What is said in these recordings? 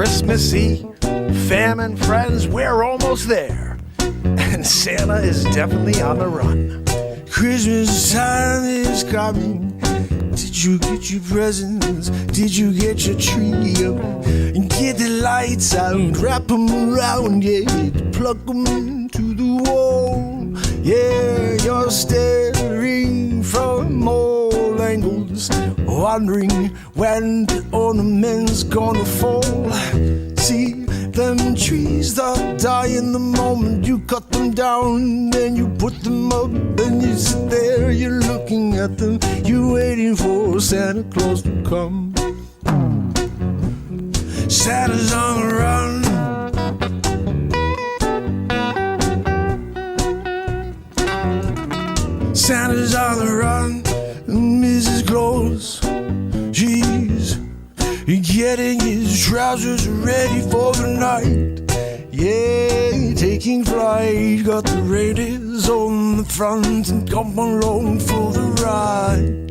Christmas Eve, fam and friends, we're almost there, and Santa is definitely on the run. Christmas time is coming. Did you get your presents? Did you get your tree up? And get the lights out, wrap them around, yeah, plug them into the wall. Yeah, you're staring from all angles, wondering when the ornament's gonna fall. See, them trees that die in the moment you cut them down, then you put them up, and you sit there, you're looking at them, you're waiting for Santa Claus to come. Santa's on the run. Santa's on the run. Mrs. Claus, she's getting his trousers ready for the night. Yeah, taking flight. Got the reindeers on the front and come along for the ride.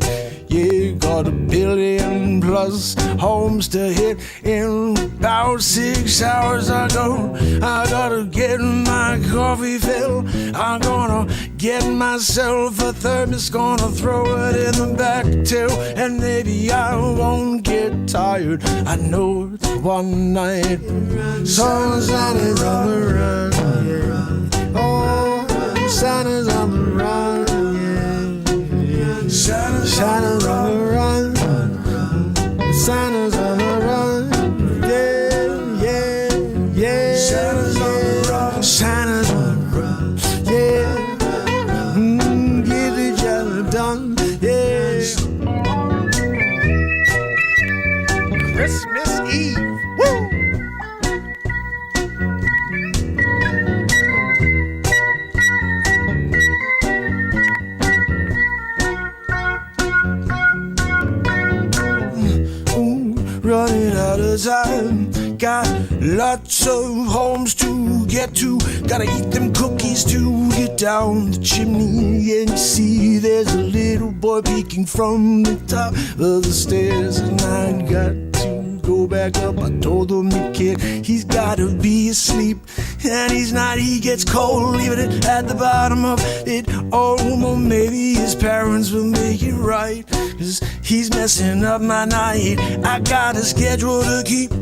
Yeah, got 1 billion plus homes to hit in about 6 hours. I gotta get my coffee filled. I'm gonna get myself a thermos, gonna throw it in the back too, and maybe I won't get tired. I know it's one night. Santa's on the run, yeah. Oh, Santa's on the run, yeah. Santa's on the run, Santa's on the run, yeah, yeah, yeah. Santa's on the run, Santa's on the run, yeah. Get the job done, yeah. Christmas Eve, woo! Running out of time, got lots of homes to get to, gotta eat them cookies to get down the chimney, and you see there's a little boy peeking from the top of the stairs, and I got to go back up. I told him the kid, he's gotta be asleep, and he's not, he gets cold, leaving it at the bottom of it. Oh, well, maybe his parents will make it right, 'cause he's messing up my night. I got a schedule to keep,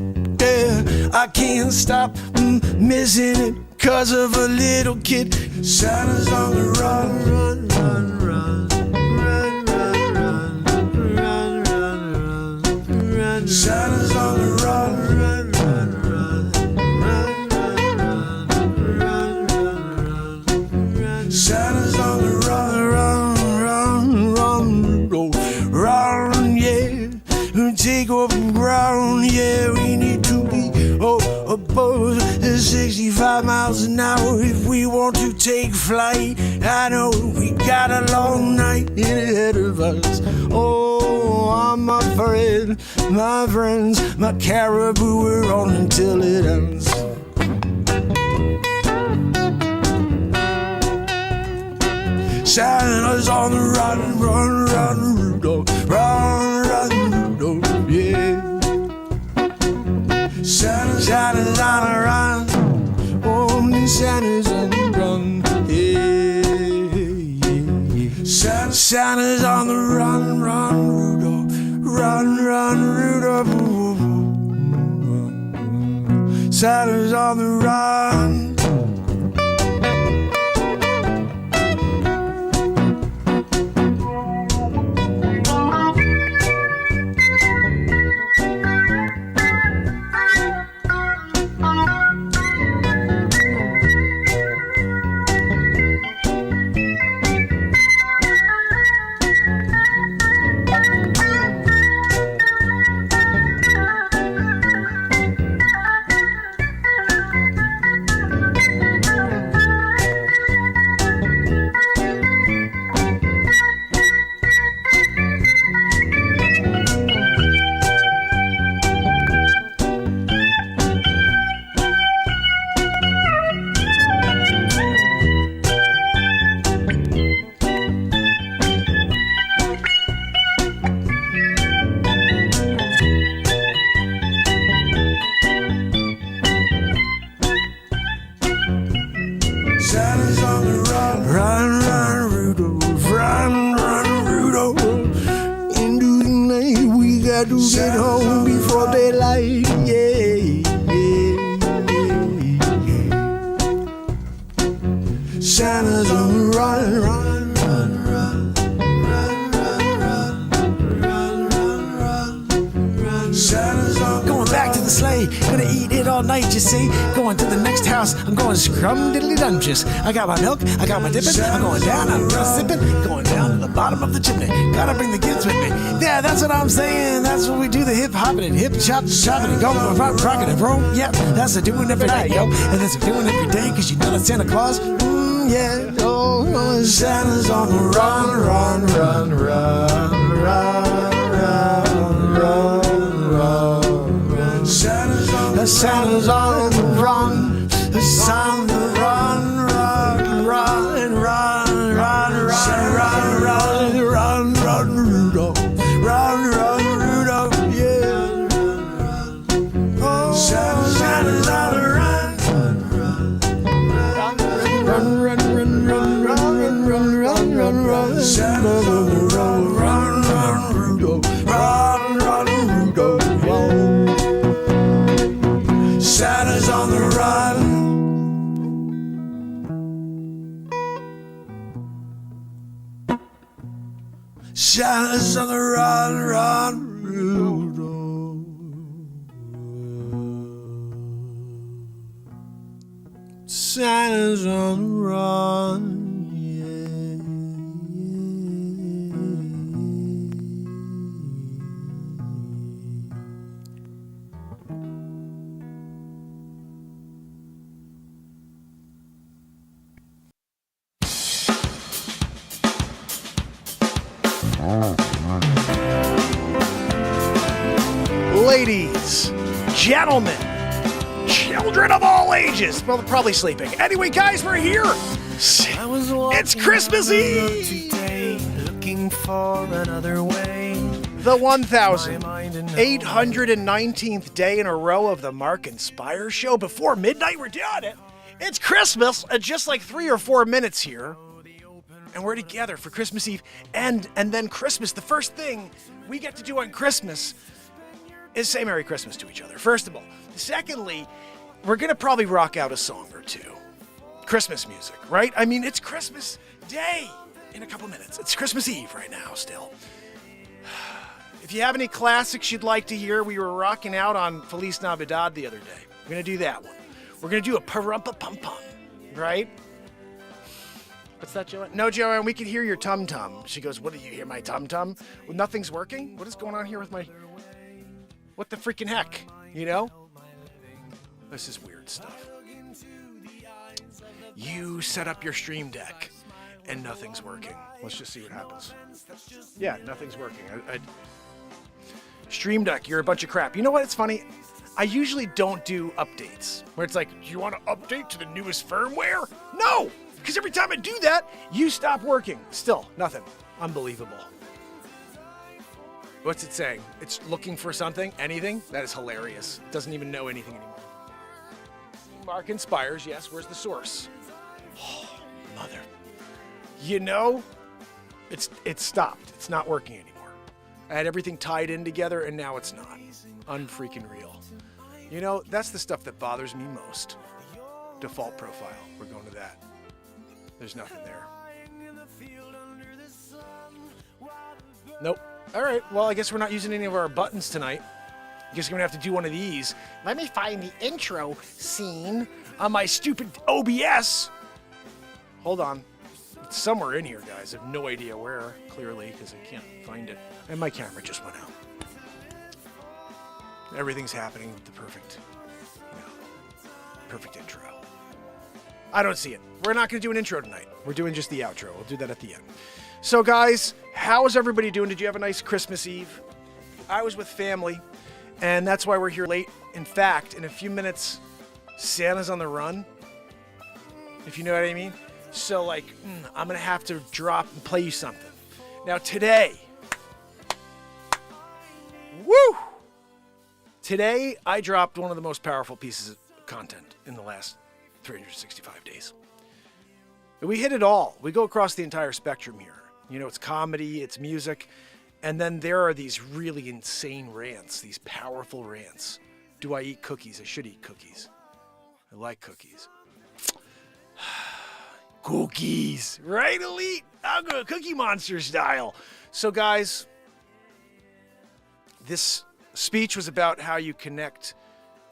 yeah, I can't stop missing it 'cause of a little kid. Santa's on the run, run, run, run, run, run, run, run, run, run, run. Santa's on the run, run, run, run, run, run, run, run, run. Santa's on the run, run, run, run, run, yeah. Take over ground, yeah. We need to be above 65 miles an hour if we want to take flight. I know we got a long night ahead of us. Oh, I'm afraid, my friends, my caribou, we're on until it ends. Santa's on the run, run, run, Rudolph, run, run, Rudolph, yeah. Santa's on the run, oh, Santa's on the run, yeah, yeah, yeah. Santa's on the run, run, Rudolph, run, run, Rudolph. Santa's on the run. night, you see. Going to the next house, I'm going scrum-diddly-dumptious. I got my milk, I got my dipping, I'm going down, I'm sipping, going down to the bottom of the chimney. Gotta bring the kids with me. Yeah, that's what I'm saying. That's what we do, the hip-hopping and hip-chopping and go rockin' and roll. Yeah, that's a doing every night, yo. And that's a doing every day, cause you know that Santa Claus, yeah. Oh, Santa's on the run, run, run, run, run, run, run, run. Santa's on the run. Santa's on the run, run, run, run, run, run, run, run, run, Rudolph, run, run, Rudolph, yeah. Oh, Santa's on the run, run, run, run, run, run, run, run, run, run, Santa's on the run, run, run, Rudolph, run, run, Rudolph, whoa. Santa's on the run. Santa's on the run, run, Rudolph. Santa's on the run, yeah, ladies, gentlemen, children of all ages. Well, probably sleeping. Anyway, guys, we're here. It's Christmas Eve. Looking for another way. The 1,819th day in a row of the Mark and Spire show. Before midnight, we're doing it. It's Christmas, just like 3 or 4 minutes here. And we're together for Christmas Eve. And then Christmas, the first thing we get to do on Christmas is say Merry Christmas to each other, first of all. Secondly, we're going to probably rock out a song or two. Christmas music, right? I mean, it's Christmas Day in a couple minutes. It's Christmas Eve right now still. If you have any classics you'd like to hear, we were rocking out on Feliz Navidad the other day. We're going to do that one. We're going to do a parumpa-pum-pum, right? What's that, Joanne? No, Joanne, we can hear your tum-tum. She goes, what, do you hear my tum-tum? Well, nothing's working? What is going on here with my... What the freaking heck, you know? This is weird stuff. You set up your stream deck and nothing's working. Let's just see what happens. Yeah, nothing's working. Stream deck, you're a bunch of crap. You know what? It's funny. I usually don't do updates where it's like, do you want to update to the newest firmware? No, because every time I do that, you stop working. Still, nothing. Unbelievable. What's it saying? It's looking for something? Anything? That is hilarious. It doesn't even know anything anymore. Mark Inspires, yes. Where's the source? Oh, mother. You know, it's stopped. It's not working anymore. I had everything tied in together, and now it's not. Unfreaking real. You know, that's the stuff that bothers me most. Default profile. We're going to that. There's nothing there. Nope. All right, well, I guess we're not using any of our buttons tonight. I guess we're going to have to do one of these. Let me find the intro scene on my stupid OBS. Hold on. It's somewhere in here, guys. I have no idea where, clearly, because I can't find it. And my camera just went out. Everything's happening with the perfect intro. I don't see it. We're not going to do an intro tonight. We're doing just the outro. We'll do that at the end. So, guys, how is everybody doing? Did you have a nice Christmas Eve? I was with family, and that's why we're here late. In fact, in a few minutes, Santa's on the run, if you know what I mean. So, like, I'm going to have to drop and play you something. Now, today, Today, I dropped one of the most powerful pieces of content in the last 365 days. We hit it all. We go across the entire spectrum here. You know, it's comedy, it's music, and then there are these really insane rants, these powerful rants. Do I eat cookies? I should eat cookies. I like cookies. Cookies, right, Elite? I'll go Cookie Monster style. So, guys, this speech was about how you connect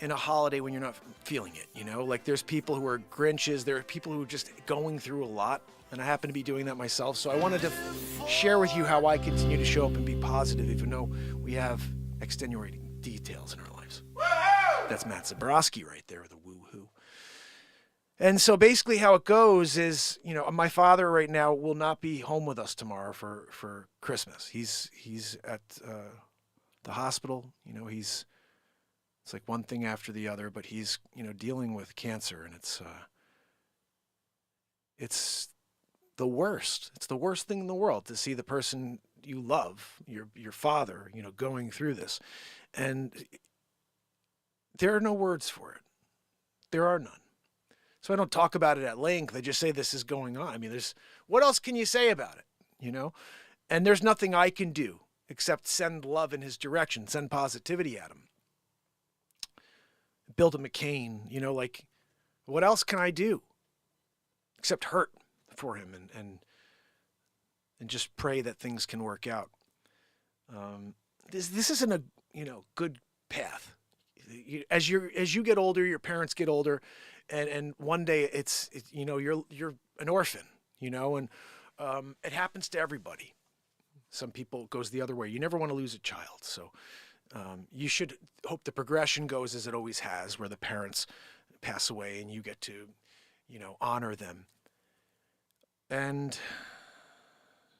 in a holiday when you're not feeling it, you know? Like there's people who are Grinches, there are people who are just going through a lot, and I happen to be doing that myself. So I wanted to share with you how I continue to show up and be positive even though we have extenuating details in our lives. That's Matt Zabrowski right there, the woo-hoo. And so basically how it goes is, you know, my father right now will not be home with us tomorrow for Christmas. He's at the hospital, you know, it's like one thing after the other, but he's, you know, dealing with cancer, and it's the worst. It's the worst thing in the world to see the person you love, your father, you know, going through this. And there are no words for it. There are none. So I don't talk about it at length. I just say this is going on. I mean, what else can you say about it, you know? And there's nothing I can do except send love in his direction, send positivity at him. Build him a cane, you know, like, what else can I do except hurt for him and just pray that things can work out. This isn't a, you know, good path. As you get older, your parents get older, and one day it's you know, you're an orphan, you know, and it happens to everybody. Some people it goes the other way. You never want to lose a child, so you should hope the progression goes as it always has, where the parents pass away and you get to, you know, honor them. And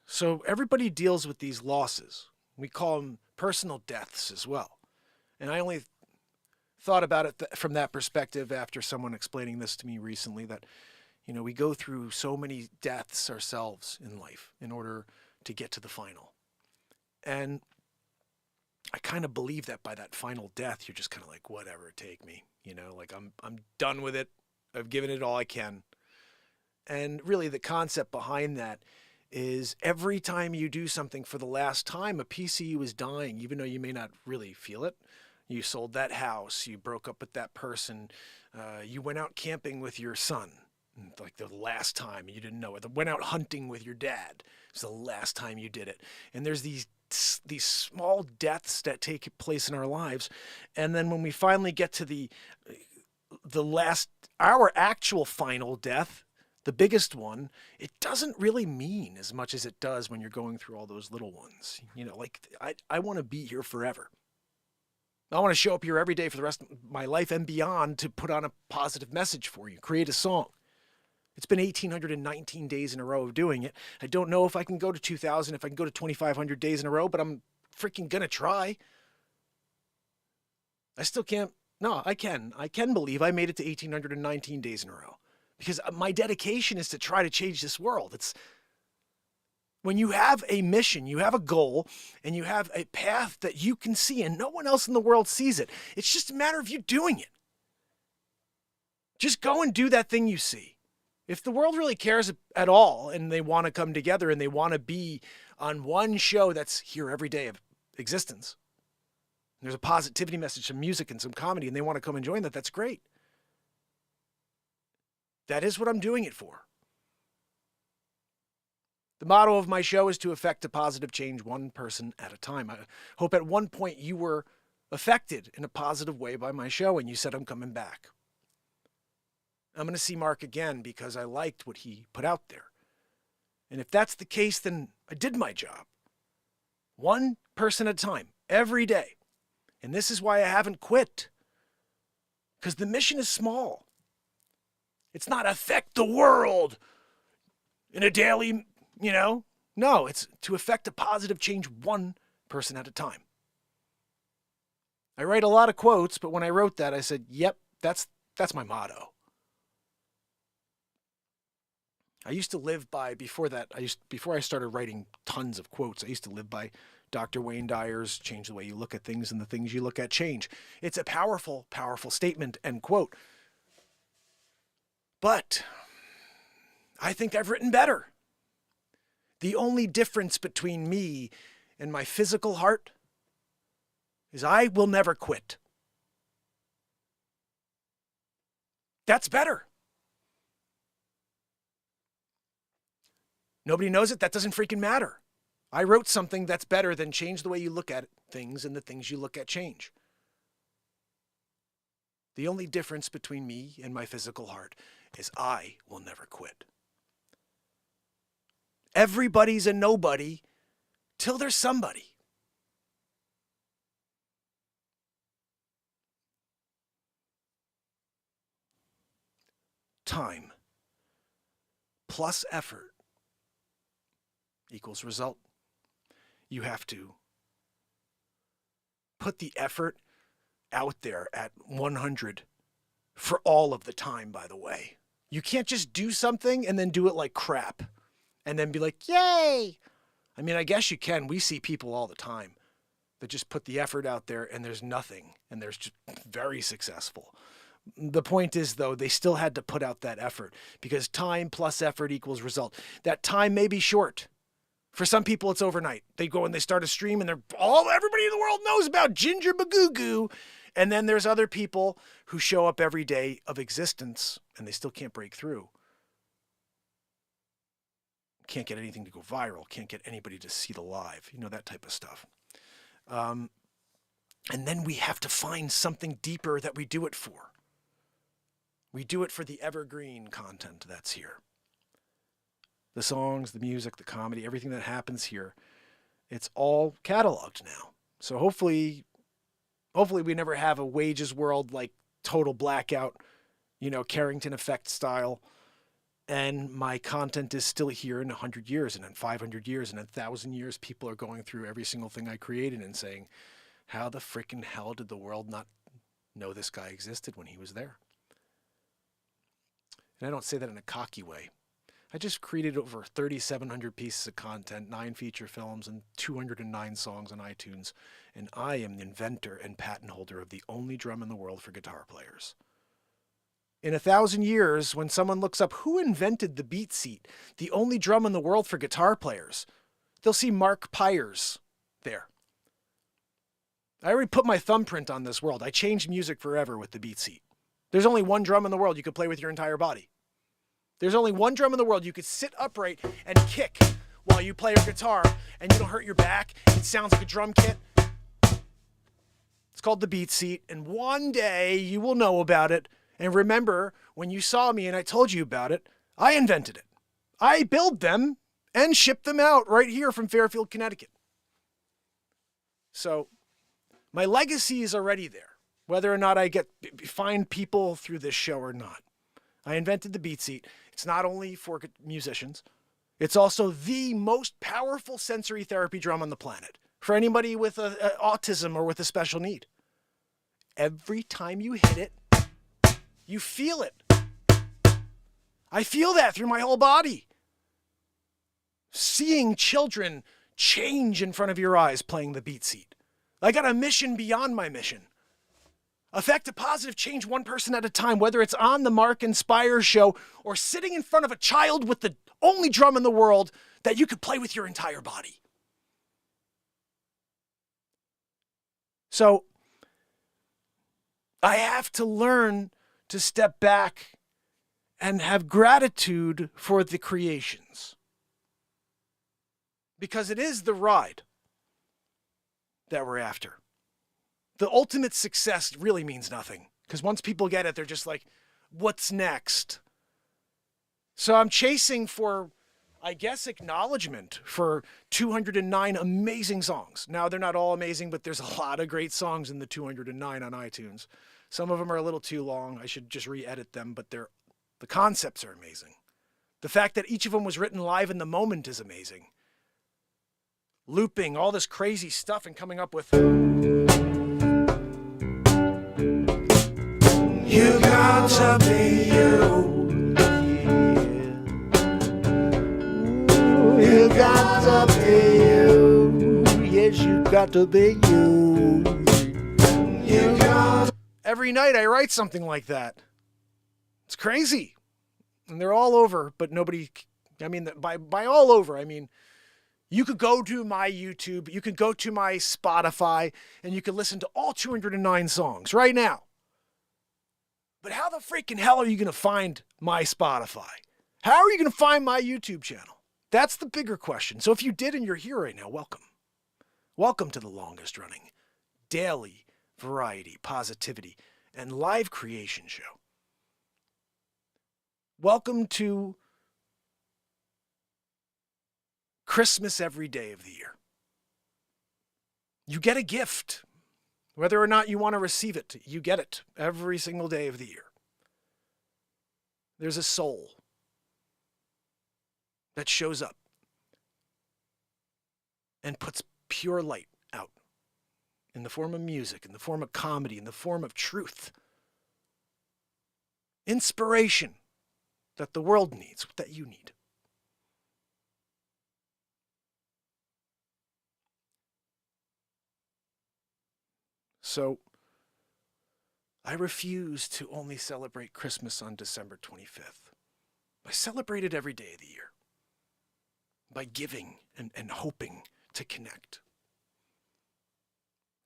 so everybody deals with these losses. We call them personal deaths as well. And I only thought about it from that perspective after someone explaining this to me recently, that, you know, we go through so many deaths ourselves in life in order to get to the final. And I kind of believe that by that final death, you're just kind of like, whatever, take me, you know, like I'm done with it. I've given it all I can. And really the concept behind that is every time you do something for the last time, a piece of you is dying, even though you may not really feel it. You sold that house, you broke up with that person, you went out camping with your son, like the last time, you didn't know it. Went out hunting with your dad, it's the last time you did it. And there's these small deaths that take place in our lives. And then when we finally get to the last, our actual final death, the biggest one, it doesn't really mean as much as it does when you're going through all those little ones. You know, like I want to be here forever. I want to show up here every day for the rest of my life and beyond to put on a positive message for you, create a song. It's been 1,819 days in a row of doing it. I don't know if I can go to 2,000, if I can go to 2,500 days in a row, but I'm freaking going to try. I still can't. No, I can. I can believe I made it to 1,819 days in a row because my dedication is to try to change this world. It's when you have a mission, you have a goal, and you have a path that you can see and no one else in the world sees it. It's just a matter of you doing it. Just go and do that thing you see. If the world really cares at all and they want to come together and they want to be on one show that's here every day of existence, there's a positivity message, some music and some comedy, and they want to come and join that, that's great. That is what I'm doing it for. The motto of my show is to effect a positive change one person at a time. I hope at one point you were affected in a positive way by my show and you said, I'm coming back. I'm going to see Mark again because I liked what he put out there. And if that's the case, then I did my job. One person at a time, every day. And this is why I haven't quit. Because the mission is small. It's not affect the world in a daily, you know. No, it's to effect a positive change one person at a time. I write a lot of quotes, but when I wrote that, I said, yep, that's my motto. I used to live by, before I started writing tons of quotes, I used to live by Dr. Wayne Dyer's change the way you look at things and the things you look at change. It's a powerful, powerful statement, end quote. But I think I've written better. The only difference between me and my physical heart is I will never quit. That's better. Nobody knows it. That doesn't freaking matter. I wrote something that's better than change the way you look at things and the things you look at change. The only difference between me and my physical heart is I will never quit. Everybody's a nobody till there's somebody. Time plus effort equals result. You have to put the effort out there at 100 for all of the time, by the way. You can't just do something and then do it like crap and then be like, yay. I mean, I guess you can. We see people all the time that just put the effort out there and there's nothing and they're just very successful. The point is, though, they still had to put out that effort because time plus effort equals result. That time may be short. For some people, it's overnight. They go and they start a stream and everybody in the world knows about Ginger Bagoo. And then there's other people who show up every day of existence and they still can't break through. Can't get anything to go viral. Can't get anybody to see the live. You know, that type of stuff. And then we have to find something deeper that we do it for. We do it for the evergreen content that's here. The songs, the music, the comedy, everything that happens here, it's all cataloged now. So hopefully we never have a Wages world like total blackout, Carrington effect style. And my content is still here in 100 years and in 500 years and in 1,000 years. People are going through every single thing I created and saying, how the freaking hell did the world not know this guy existed when he was there? And I don't say that in a cocky way. I just created over 3,700 pieces of content, 9 feature films, and 209 songs on iTunes. And I am the inventor and patent holder of the only drum in the world for guitar players. In 1,000 years, when someone looks up who invented the BeatSeat, the only drum in the world for guitar players, they'll see Mark Pires there. I already put my thumbprint on this world. I changed music forever with the BeatSeat. There's only one drum in the world you could play with your entire body. There's only one drum in the world you could sit upright and kick while you play your guitar and you don't hurt your back. It sounds like a drum kit. It's called the BeatSeat, and one day you will know about it. And remember, when you saw me and I told you about it, I invented it. I built them and shipped them out right here from Fairfield, Connecticut. So my legacy is already there. Whether or not I find people through this show or not. I invented the BeatSeat. It's not only for musicians. It's also the most powerful sensory therapy drum on the planet for anybody with autism or with a special need. Every time you hit it, you feel it. I feel that through my whole body. Seeing children change in front of your eyes playing the BeatSeat. I got a mission beyond my mission. Affect a positive change one person at a time, whether it's on the Mark Inspire show or sitting in front of a child with the only drum in the world that you could play with your entire body. So I have to learn to step back and have gratitude for the creations. Because it is the ride that we're after. The ultimate success really means nothing. Because once people get it, they're just like, what's next? So I'm chasing for, I guess, acknowledgement for 209 amazing songs. Now, they're not all amazing, but there's a lot of great songs in the 209 on iTunes. Some of them are a little too long. I should just re-edit them, but the concepts are amazing. The fact that each of them was written live in the moment is amazing. Looping, all this crazy stuff and coming up with... You got to be you. You got to be you. Yes, you got to be you. You got. Every night I write something like that. It's crazy, and they're all over. But nobody. I mean, by all over, I mean. You could go to my YouTube, you could go to my Spotify, and you could listen to all 209 songs right now. But how the freaking hell are you going to find my Spotify? How are you going to find my YouTube channel? That's the bigger question. So if you did and you're here right now, welcome. Welcome to the longest running daily variety, positivity, and live creation show. Welcome to Christmas every day of the year. You get a gift. Whether or not you want to receive it, you get it every single day of the year. There's a soul that shows up and puts pure light out in the form of music, in the form of comedy, in the form of truth. Inspiration that the world needs, that you need. So, I refuse to only celebrate Christmas on December 25th. I celebrate it every day of the year by giving and hoping to connect.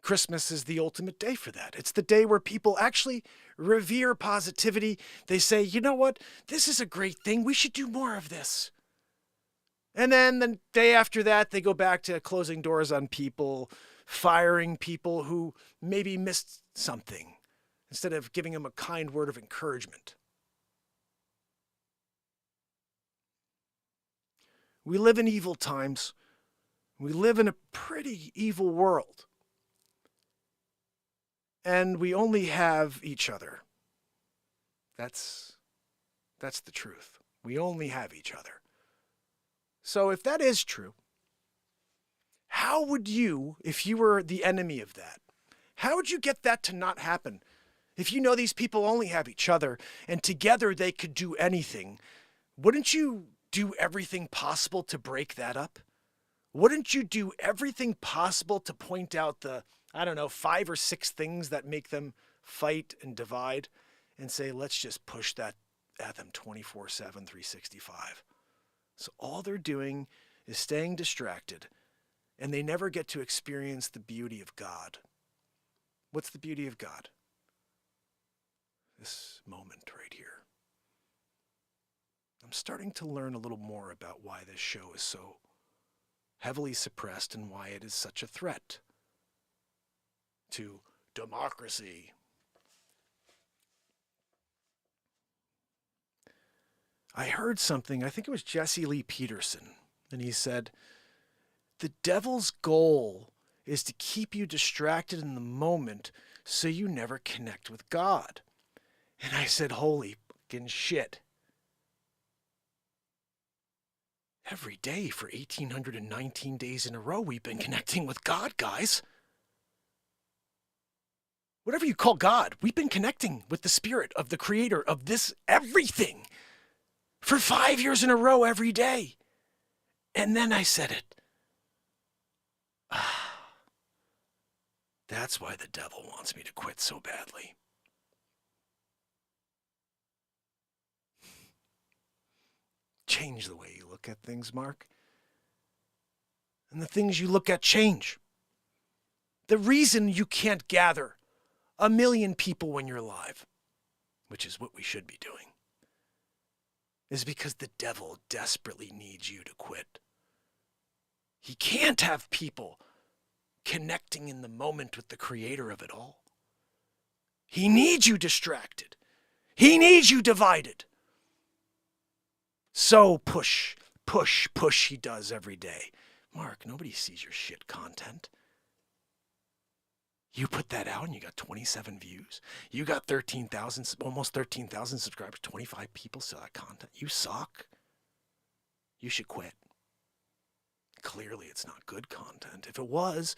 Christmas is the ultimate day for that. It's the day where people actually revere positivity. They say, you know what? This is a great thing. We should do more of this. And then the day after that, they go back to closing doors on people, firing people who maybe missed something, instead of giving them a kind word of encouragement. We live in evil times. We live in a pretty evil world. And we only have each other. That's the truth. We only have each other. So if that is true, how would you, if you were the enemy of that, how would you get that to not happen? If you know these people only have each other and together they could do anything, wouldn't you do everything possible to break that up? Wouldn't you do everything possible to point out the, 5 or 6 things that make them fight and divide and say, let's just push that at them 24/7, 365. So all they're doing is staying distracted, and they never get to experience the beauty of God. What's the beauty of God? This moment right here. I'm starting to learn a little more about why this show is so heavily suppressed and why it is such a threat to democracy. I heard something, I think it was Jesse Lee Peterson, and he said, the devil's goal is to keep you distracted in the moment so you never connect with God. And I said, holy fucking shit. Every day for 1,819 days in a row, we've been connecting with God, guys. Whatever you call God, we've been connecting with the spirit of the creator of this everything for 5 years in a row every day. And then I said it. That's why the devil wants me to quit so badly. Change the way you look at things, Mark. And the things you look at change. The reason you can't gather 1 million people when you're live, which is what we should be doing, is because the devil desperately needs you to quit. He can't have people connecting in the moment with the creator of it all. He needs you distracted. He needs you divided. So push he does every day. Mark, nobody sees your shit content. You put that out and you got 27 views. You got 13,000, almost 13,000 subscribers, 25 people saw that content. You suck. You should quit. Clearly it's not good content. If it was,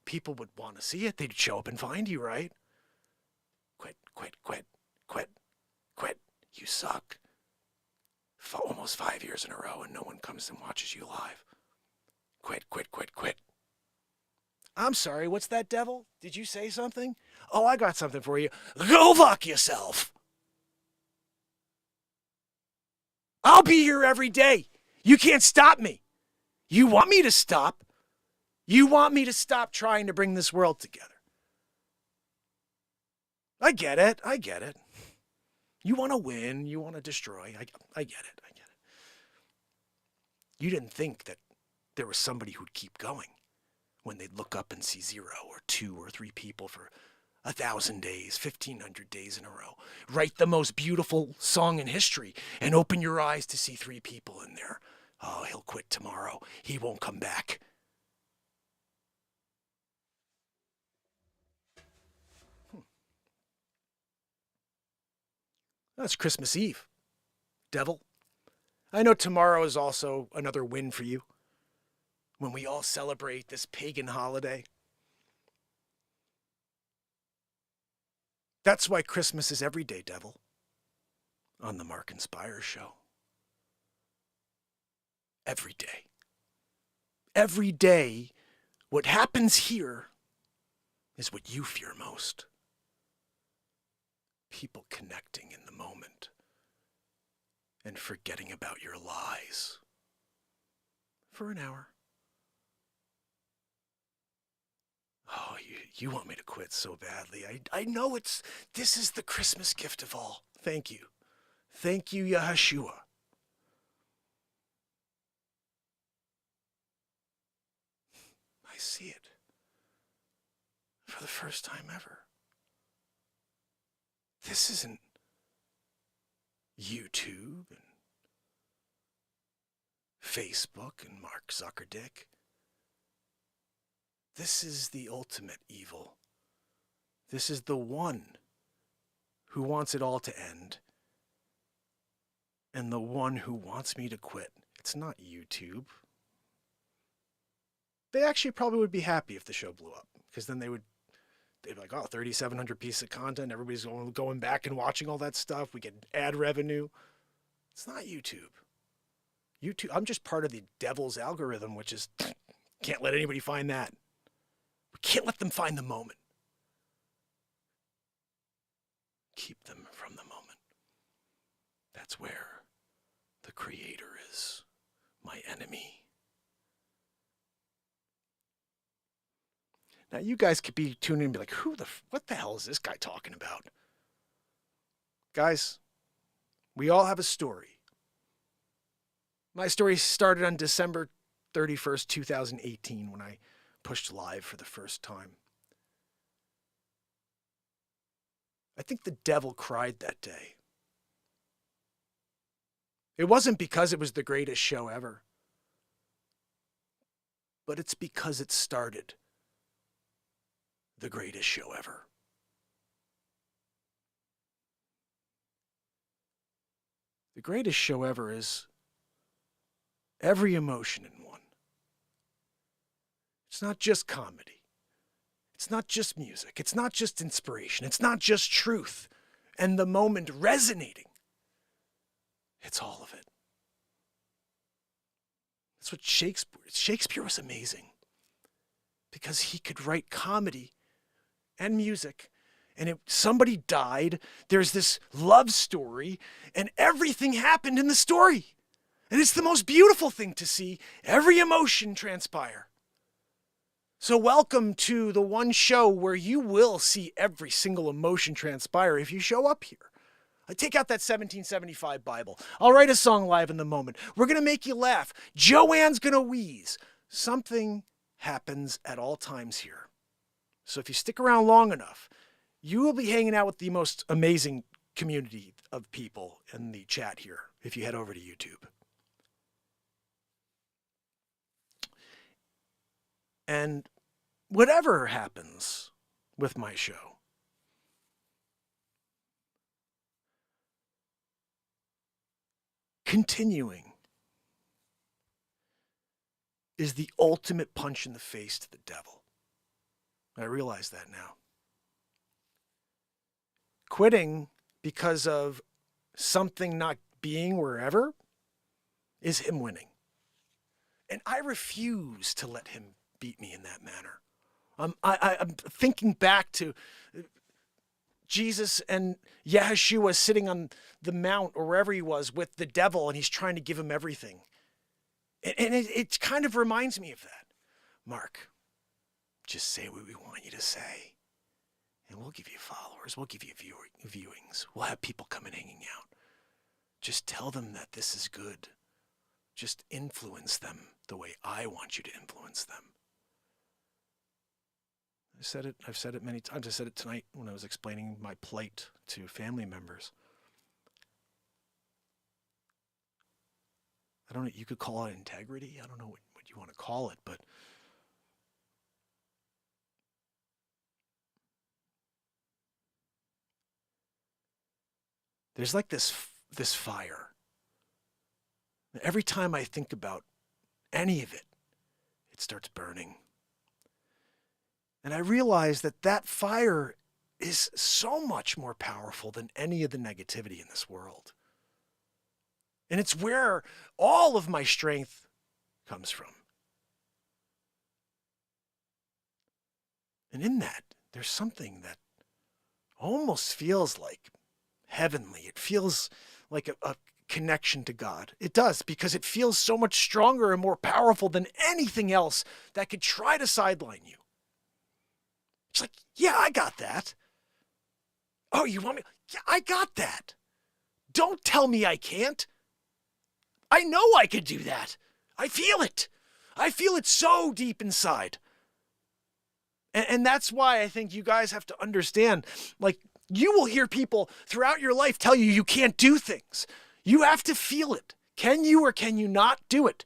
people would want to see it. They'd show up and find you, right? Quit. You suck. Almost 5 years in a row and no one comes and watches you live. Quit. I'm sorry, what's that, devil? Did you say something? Oh, I got something for you. Go fuck yourself. I'll be here every day. You can't stop me. You want me to stop? You want me to stop trying to bring this world together? I get it. You want to win. You want to destroy. I get it. You didn't think that there was somebody who'd keep going when they'd look up and see 0 or 2 or 3 people for 1,000 days, 1,500 days in a row. Write the most beautiful song in history and open your eyes to see 3 people in there. Oh, he'll quit tomorrow. He won't come back. That's Christmas Eve, devil. I know tomorrow is also another win for you, when we all celebrate this pagan holiday. That's why Christmas is every day, devil, on the Mark and Pires show. Every day. Every day, what happens here is what you fear most. People connecting in the moment and forgetting about your lies for an hour. Oh, you want me to quit so badly. I know this is the Christmas gift of all. Thank you. Thank you, Yahshua. I see it for the first time ever. This isn't YouTube and Facebook and Mark Zuckerdick. This is the ultimate evil. This is the one who wants it all to end. And the one who wants me to quit. It's not YouTube. They actually probably would be happy if the show blew up. Because then they'd be like, oh, 3,700 pieces of content. Everybody's going back and watching all that stuff. We get ad revenue. It's not YouTube. I'm just part of the devil's algorithm, which is, can't let anybody find that. We can't let them find the moment. Keep them from the moment. That's where the Creator is, my enemy. Now you guys could be tuning in and be like, what the hell is this guy talking about? Guys, we all have a story. My story started on December 31st, 2018, when I pushed live for the first time. I think the devil cried that day. It wasn't because it was the greatest show ever, but it's because it started the greatest show ever. The greatest show ever is every emotion in one. It's not just comedy. It's not just music. It's not just inspiration. It's not just truth and the moment resonating. It's all of it. That's what Shakespeare was amazing, because he could write comedy and music, and somebody died, there's this love story, and everything happened in the story. And it's the most beautiful thing to see every emotion transpire. So welcome to the one show where you will see every single emotion transpire if you show up here. I take out that 1775 Bible. I'll write a song live in the moment. We're going to make you laugh. Joanne's going to wheeze. Something happens at all times here. So if you stick around long enough, you will be hanging out with the most amazing community of people in the chat here if you head over to YouTube. And whatever happens with my show, continuing is the ultimate punch in the face to the devil. I realize that now. Quitting because of something not being wherever is him winning. And I refuse to let him beat me in that manner. I'm thinking back to Jesus and Yahshua sitting on the mount or wherever he was with the devil, and he's trying to give him everything. And it kind of reminds me of that. Mark, just say what we want you to say, and we'll give you followers. We'll give you viewings. We'll have people come and hanging out. Just tell them that this is good. Just influence them the way I want you to influence them. I've said it many times. I said it tonight when I was explaining my plight to family members. I don't know, you could call it integrity. I don't know what you want to call it, but there's like this fire. Every time I think about any of it, it starts burning. And I realize that fire is so much more powerful than any of the negativity in this world. And it's where all of my strength comes from. And in that, there's something that almost feels like heavenly. It feels like a connection to God. It does, because it feels so much stronger and more powerful than anything else that could try to sideline you. It's like, yeah, I got that. Oh, you want me? Yeah, I got that. Don't tell me I can't. I know I could do that. I feel it. I feel it so deep inside. And that's why I think you guys have to understand, like, you will hear people throughout your life tell you you can't do things. You have to feel it. Can you or can you not do it?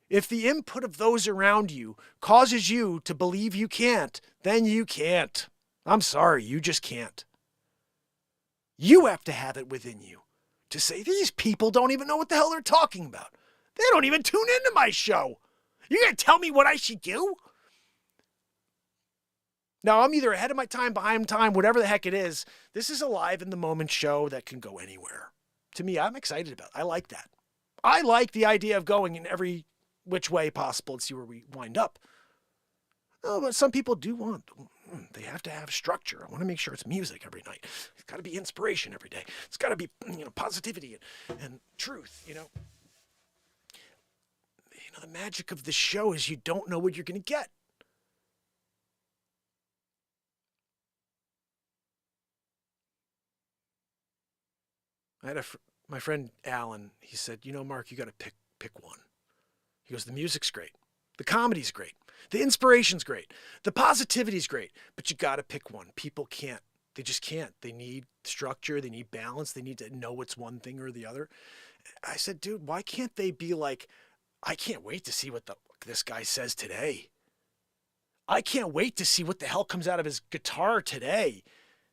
If the input of those around you causes you to believe you can't, then you can't. I'm sorry, you just can't. You have to have it within you to say, these people don't even know what the hell they're talking about. They don't even tune into my show. You're going to tell me what I should do? Now, I'm either ahead of my time, behind time, whatever the heck it is. This is a live in the moment show that can go anywhere. To me, I'm excited about it. I like that. I like the idea of going in every which way possible and see where we wind up. Oh, but some people do want, they have to have structure. I want to make sure it's music every night. It's got to be inspiration every day. It's got to be, positivity and truth, the magic of the show is you don't know what you're going to get. I had my friend Alan, he said, Mark, you got to pick one. He goes, the music's great. The comedy's great. The inspiration's great. The positivity's great. But you got to pick one. People can't. They just can't. They need structure. They need balance. They need to know it's one thing or the other. I said, dude, why can't they be like, I can't wait to see what this guy says today. I can't wait to see what the hell comes out of his guitar today.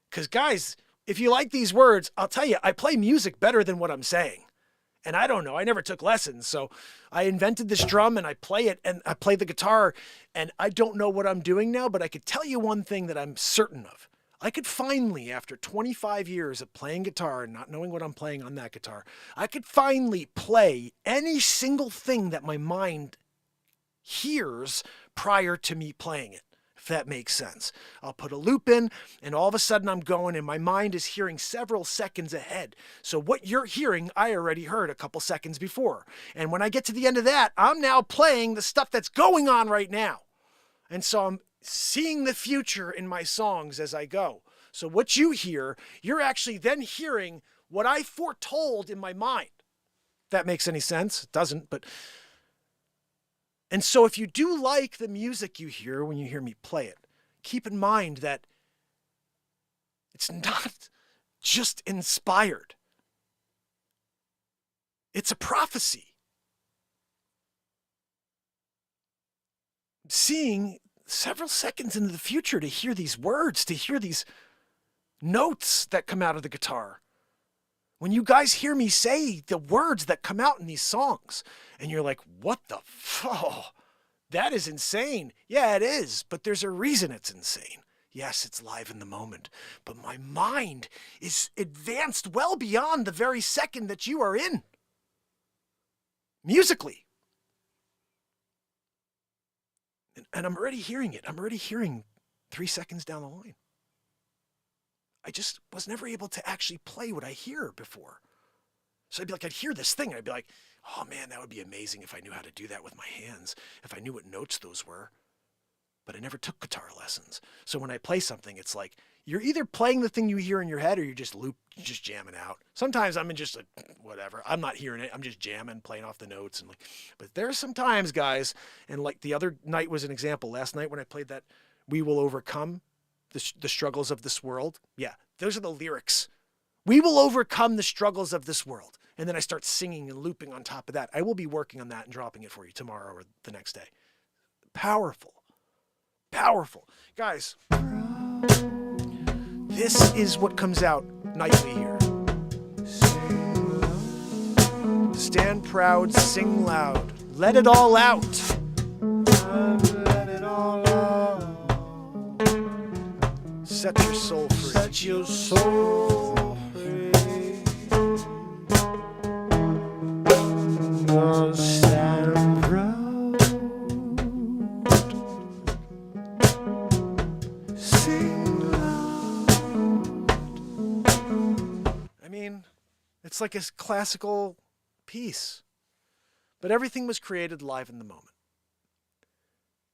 Because, guys, if you like these words, I'll tell you, I play music better than what I'm saying. And I don't know, I never took lessons. So I invented this drum and I play it and I play the guitar and I don't know what I'm doing now, but I could tell you one thing that I'm certain of. I could finally, after 25 years of playing guitar and not knowing what I'm playing on that guitar, I could finally play any single thing that my mind hears prior to me playing it. If that makes sense. I'll put a loop in and all of a sudden I'm going and my mind is hearing several seconds ahead. So what you're hearing, I already heard a couple seconds before. And when I get to the end of that, I'm now playing the stuff that's going on right now. And so I'm seeing the future in my songs as I go. So what you hear, you're actually then hearing what I foretold in my mind. If that makes any sense? It doesn't, but... And so if you do like the music you hear when you hear me play it, keep in mind that it's not just inspired. It's a prophecy. Seeing several seconds into the future to hear these words, to hear these notes that come out of the guitar. When you guys hear me say the words that come out in these songs, and you're like, what the fuck? That is insane. Yeah, it is, but there's a reason it's insane. Yes, it's live in the moment, but my mind is advanced well beyond the very second that you are in. Musically. And I'm already hearing it. I'm already hearing 3 seconds down the line. I just was never able to actually play what I hear before. So I'd be like, I'd hear this thing, and I'd be like, oh man, that would be amazing if I knew how to do that with my hands, if I knew what notes those were. But I never took guitar lessons. So when I play something, it's like, you're either playing the thing you hear in your head or you're just jamming out. Sometimes I'm in just like, whatever. I'm not hearing it. I'm just jamming, playing off the notes. But there's some times, guys, and like the other night was an example. Last night when I played that We will overcome the struggles of this world. Yeah, those are the lyrics. We will overcome the struggles of this world. And then I start singing and looping on top of that. I will be working on that and dropping it for you tomorrow or the next day. Powerful. Powerful. Guys, this is what comes out nightly here. Stand proud, sing loud. Let it all out. Let it all out. Set your soul free. Set your soul free. Stand proud. Sing loud. I mean, it's like a classical piece. But everything was created live in the moment.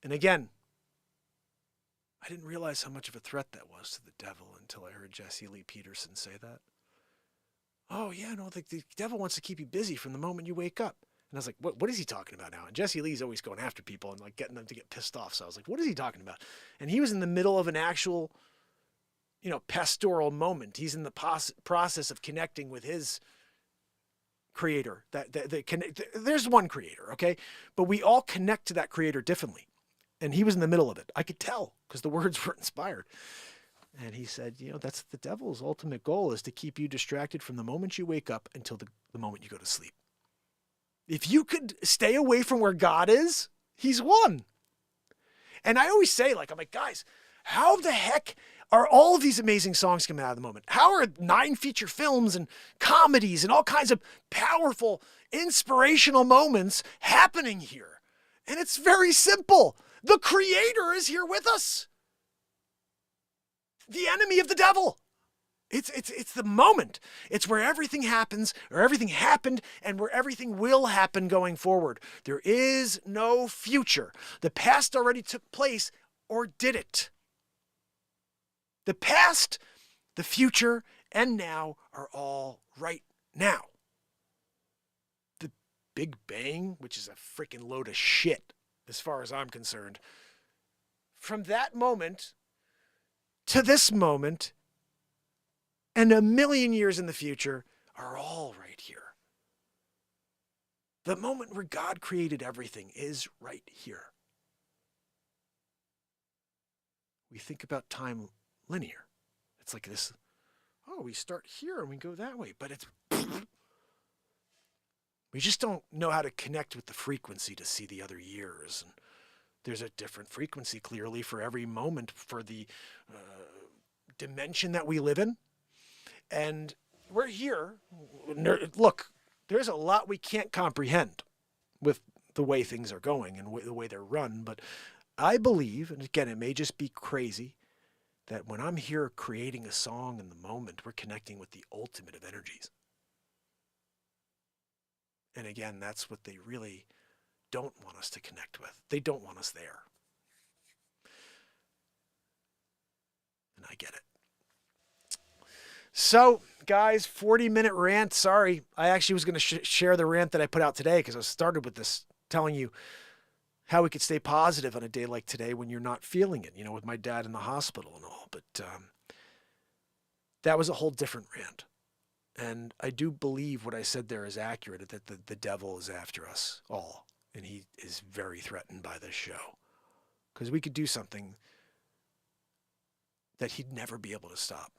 And again, I didn't realize how much of a threat that was to the devil until I heard Jesse Lee Peterson say that. Oh, yeah, no, the devil wants to keep you busy from the moment you wake up. And I was like, what is he talking about now? And Jesse Lee's always going after people and like getting them to get pissed off. So I was like, what is he talking about? And he was in the middle of an actual, pastoral moment. He's in the process of connecting with his creator. There's one creator, okay? But we all connect to that creator differently. And he was in the middle of it. I could tell because the words were inspired. And he said, that's the devil's ultimate goal is to keep you distracted from the moment you wake up until the moment you go to sleep. If you could stay away from where God is, he's won. And I always say, I'm like, guys, how the heck are all of these amazing songs coming out of the moment? How are 9 feature films and comedies and all kinds of powerful, inspirational moments happening here? And it's very simple. The Creator is here with us. The enemy of the devil. It's the moment. It's where everything happens, or everything happened, and where everything will happen going forward. There is no future. The past already took place, or did it? The past, the future, and now are all right now. The Big Bang, which is a freaking load of shit, as far as I'm concerned, from that moment to this moment, and a million years in the future are all right here. The moment where God created everything is right here. We think about time linear. It's like this, we start here and we go that way, but we just don't know how to connect with the frequency to see the other years. And there's a different frequency clearly for every moment for the dimension that we live in. And we're here. Look, there's a lot we can't comprehend with the way things are going and the way they're run. But I believe, and again, it may just be crazy, that when I'm here creating a song in the moment, we're connecting with the ultimate of energies. And again, that's what they really don't want us to connect with. They don't want us there. And I get it. So, guys, 40-minute rant. Sorry, I actually was going to share the rant that I put out today because I started with this, telling you how we could stay positive on a day like today when you're not feeling it, with my dad in the hospital and all. But that was a whole different rant. And I do believe what I said there is accurate, that the devil is after us all. And he is very threatened by this show. Because we could do something that he'd never be able to stop.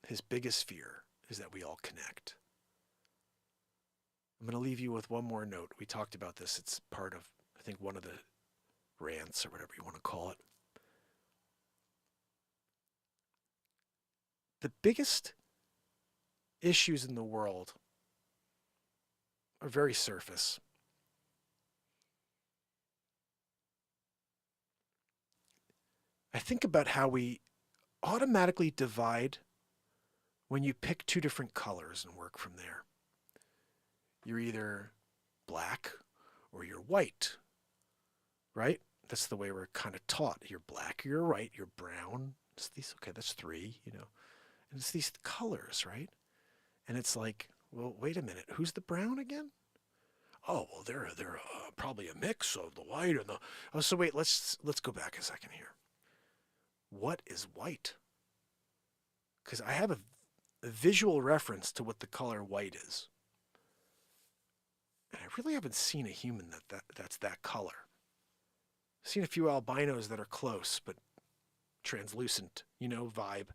His biggest fear is that we all connect. I'm going to leave you with one more note. We talked about this. It's part of, I think, one of the rants or whatever you want to call it. The biggest issues in the world are very surface. I think about how we automatically divide when you pick 2 different colors and work from there. You're either black or you're white, right? That's the way we're kind of taught. You're black or you're white, you're brown. It's these, okay, that's 3, And it's these colors, right? And it's like, well, wait a minute. Who's the brown again? Oh, well, they're probably a mix of the white and the. Oh, so wait, let's go back a second here. What is white? Because I have a visual reference to what the color white is, and I really haven't seen a human that's that color. I've seen a few albinos that are close, but translucent, vibe.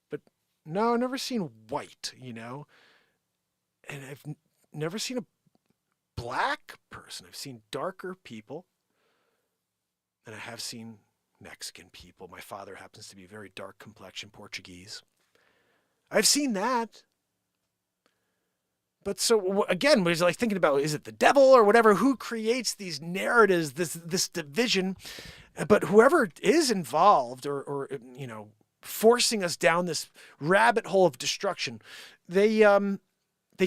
But no, I've never seen white, and I've never seen a black person. I've seen darker people, and I have seen Mexican people. My father happens to be very dark complexion Portuguese. I've seen that. But so again, we're like thinking about, is it the devil or whatever? Who creates these narratives, this division? But whoever is involved or forcing us down this rabbit hole of destruction, they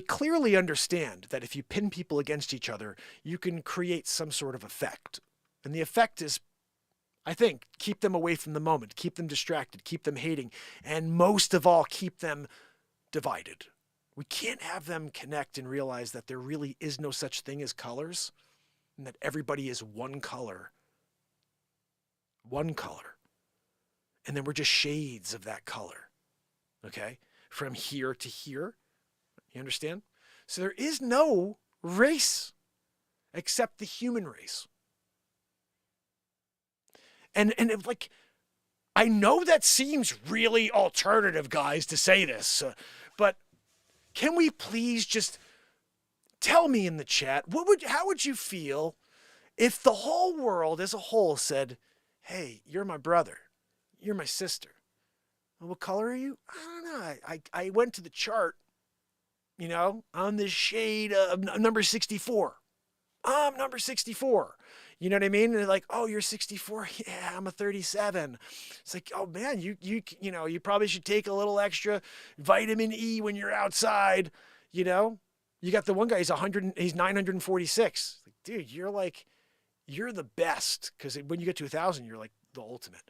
clearly understand that if you pin people against each other, you can create some sort of effect. And the effect is, I think, keep them away from the moment, keep them distracted, keep them hating, and most of all, keep them divided. We can't have them connect and realize that there really is no such thing as colors and that everybody is one color. One color. And then we're just shades of that color. Okay? From here to here. You understand? So there is no race except the human race. And like, I know that seems really alternative, guys, to say this, but can we please just tell me in the chat, how would you feel if the whole world as a whole said, hey, you're my brother, you're my sister. Well, what color are you? I don't know. I went to the chart, on this shade of number 64. I'm number 64. You know what I mean? And they're like, oh, you're 64. Yeah, I'm a 37. It's like, oh man, you probably should take a little extra vitamin E when you're outside. You got the one guy, he's 946. Like, dude, you're the best. Cause when you get to 1,000, you're like the ultimate.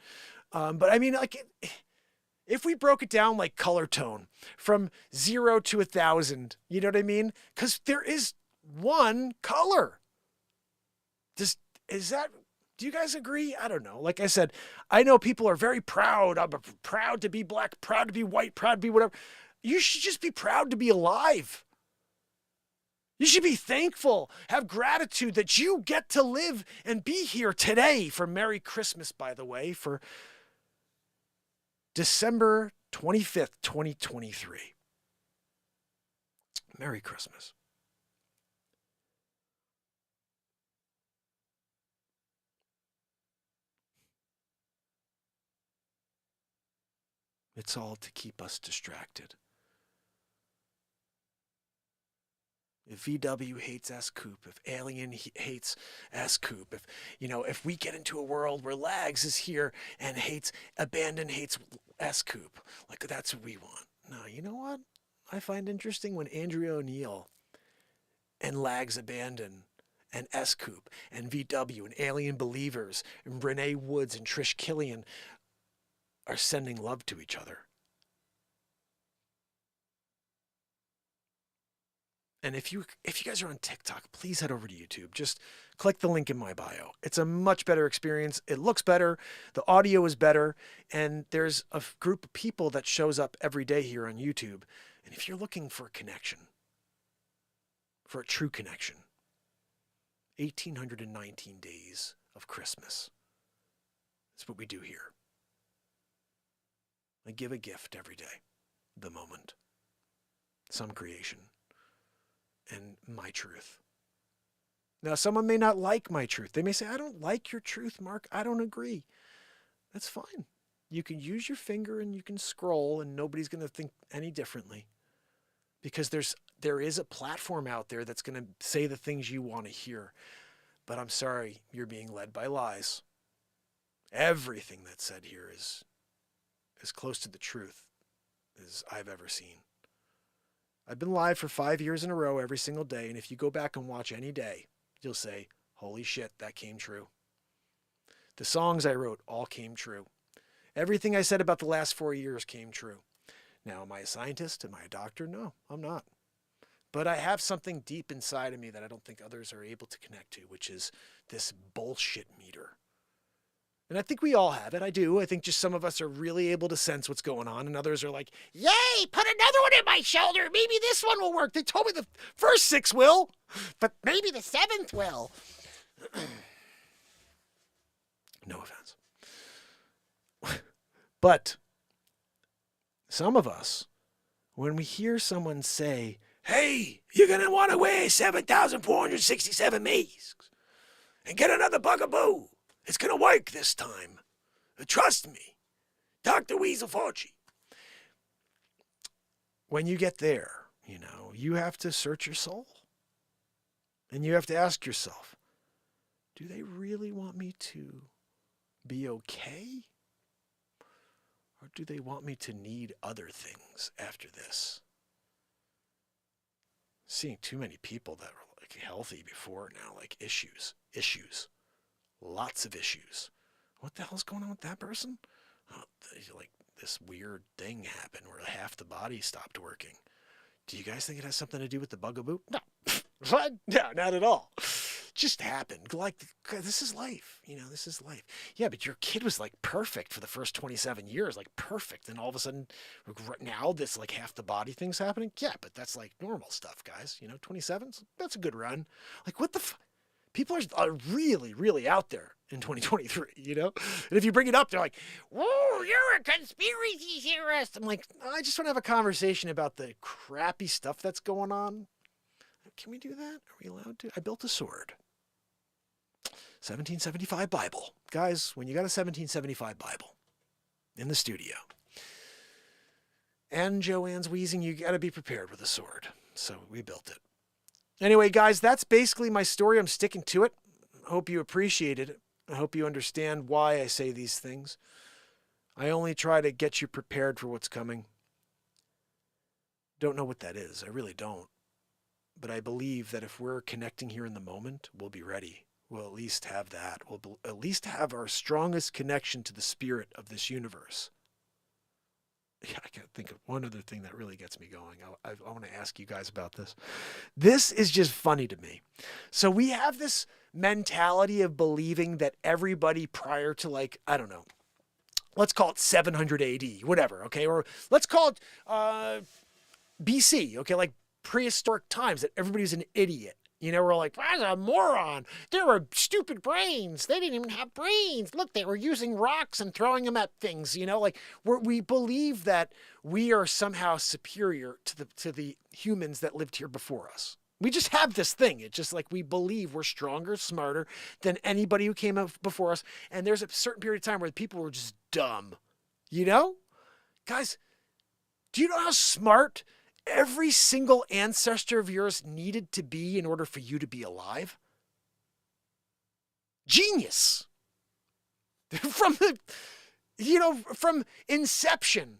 But I mean, like, if we broke it down like color tone from 0 to 1,000, you know what I mean? Cause there is one color. Do you guys agree? I don't know. Like I said, I know people are very proud. I'm proud to be black, proud to be white, proud to be whatever. You should just be proud to be alive. You should be thankful, have gratitude that you get to live and be here today for Merry Christmas, by the way, for December 25th, 2023. Merry Christmas. It's all to keep us distracted. If VW hates S-Coop, if Alien hates S-Coop, if we get into a world where Lags is here and Abandon hates S-Coop, like that's what we want. No, you know what I find interesting? When Andrea O'Neill and Lags Abandon and S-Coop and VW and Alien Believers and Renee Woods and Trish Killian are sending love to each other. And if you guys are on TikTok, please head over to YouTube. Just click the link in my bio. It's a much better experience. It looks better. The audio is better. And there's a group of people that shows up every day here on YouTube. And if you're looking for a connection, for a true connection, 1,819 days of Christmas. That's what we do here. I give a gift every day, the moment, some creation, and my truth. Now, someone may not like my truth. They may say, I don't like your truth, Mark. I don't agree. That's fine. You can use your finger and you can scroll and nobody's going to think any differently. Because there is a platform out there that's going to say the things you want to hear. But I'm sorry, you're being led by lies. Everything that's said here is as close to the truth as I've ever seen. I've been live for 5 years in a row every single day, and if you go back and watch any day, you'll say, holy shit, that came true. The songs I wrote all came true. Everything I said about the last 4 years came true. Now, am I a scientist? Am I a doctor? No, I'm not. But I have something deep inside of me that I don't think others are able to connect to, which is this bullshit meter. And I think we all have it. I do. I think just some of us are really able to sense what's going on, and others are like, yay, put another one in my shoulder. Maybe this one will work. They told me the first 6 will, but maybe the 7th will. No offense. But some of us, when we hear someone say, hey, you're going to want to wear 7,467 masks and get another bugaboo. It's going to work this time. Trust me. Dr. Weasel Fauci. When you get there, you have to search your soul. And you have to ask yourself, do they really want me to be okay? Or do they want me to need other things after this? Seeing too many people that were like healthy before now, like issues. Lots of issues. What the hell's going on with that person? Oh, like this weird thing happened where half the body stopped working. Do you guys think it has something to do with the bugaboo? No. What? No, not at all. Just happened. Like, this is life. This is life. Yeah, but your kid was like perfect for the first 27 years, like perfect. And all of a sudden, now this like half the body thing's happening. Yeah, but that's like normal stuff, guys. 27, that's a good run. Like, what the people are really, really out there in 2023, And if you bring it up, they're like, whoa, you're a conspiracy theorist. I'm like, I just want to have a conversation about the crappy stuff that's going on. Can we do that? Are we allowed to? I built a sword. 1775 Bible. Guys, when you got a 1775 Bible in the studio and Joanne's wheezing, you got to be prepared with a sword. So we built it. Anyway, guys, that's basically my story. I'm sticking to it. I hope you appreciated it. I hope you understand why I say these things. I only try to get you prepared for what's coming. Don't know what that is. I really don't. But I believe that if we're connecting here in the moment, we'll be ready. We'll at least have that. We'll at least have our strongest connection to the spirit of this universe. Yeah, I can't think of one other thing that really gets me going. I want to ask you guys about this. This is just funny to me. So we have this mentality of believing that everybody prior to let's call it 700 AD, whatever, okay? Or let's call it BC, okay? Like prehistoric times, that everybody's an idiot. We're like, that's a moron. They were stupid brains. They didn't even have brains. Look, they were using rocks and throwing them at things. We believe that we are somehow superior to the humans that lived here before us. We just have this thing. It's just like we believe we're stronger, smarter than anybody who came up before us. And there's a certain period of time where people were just dumb. Guys, do you know how smart every single ancestor of yours needed to be in order for you to be alive? Genius. From inception.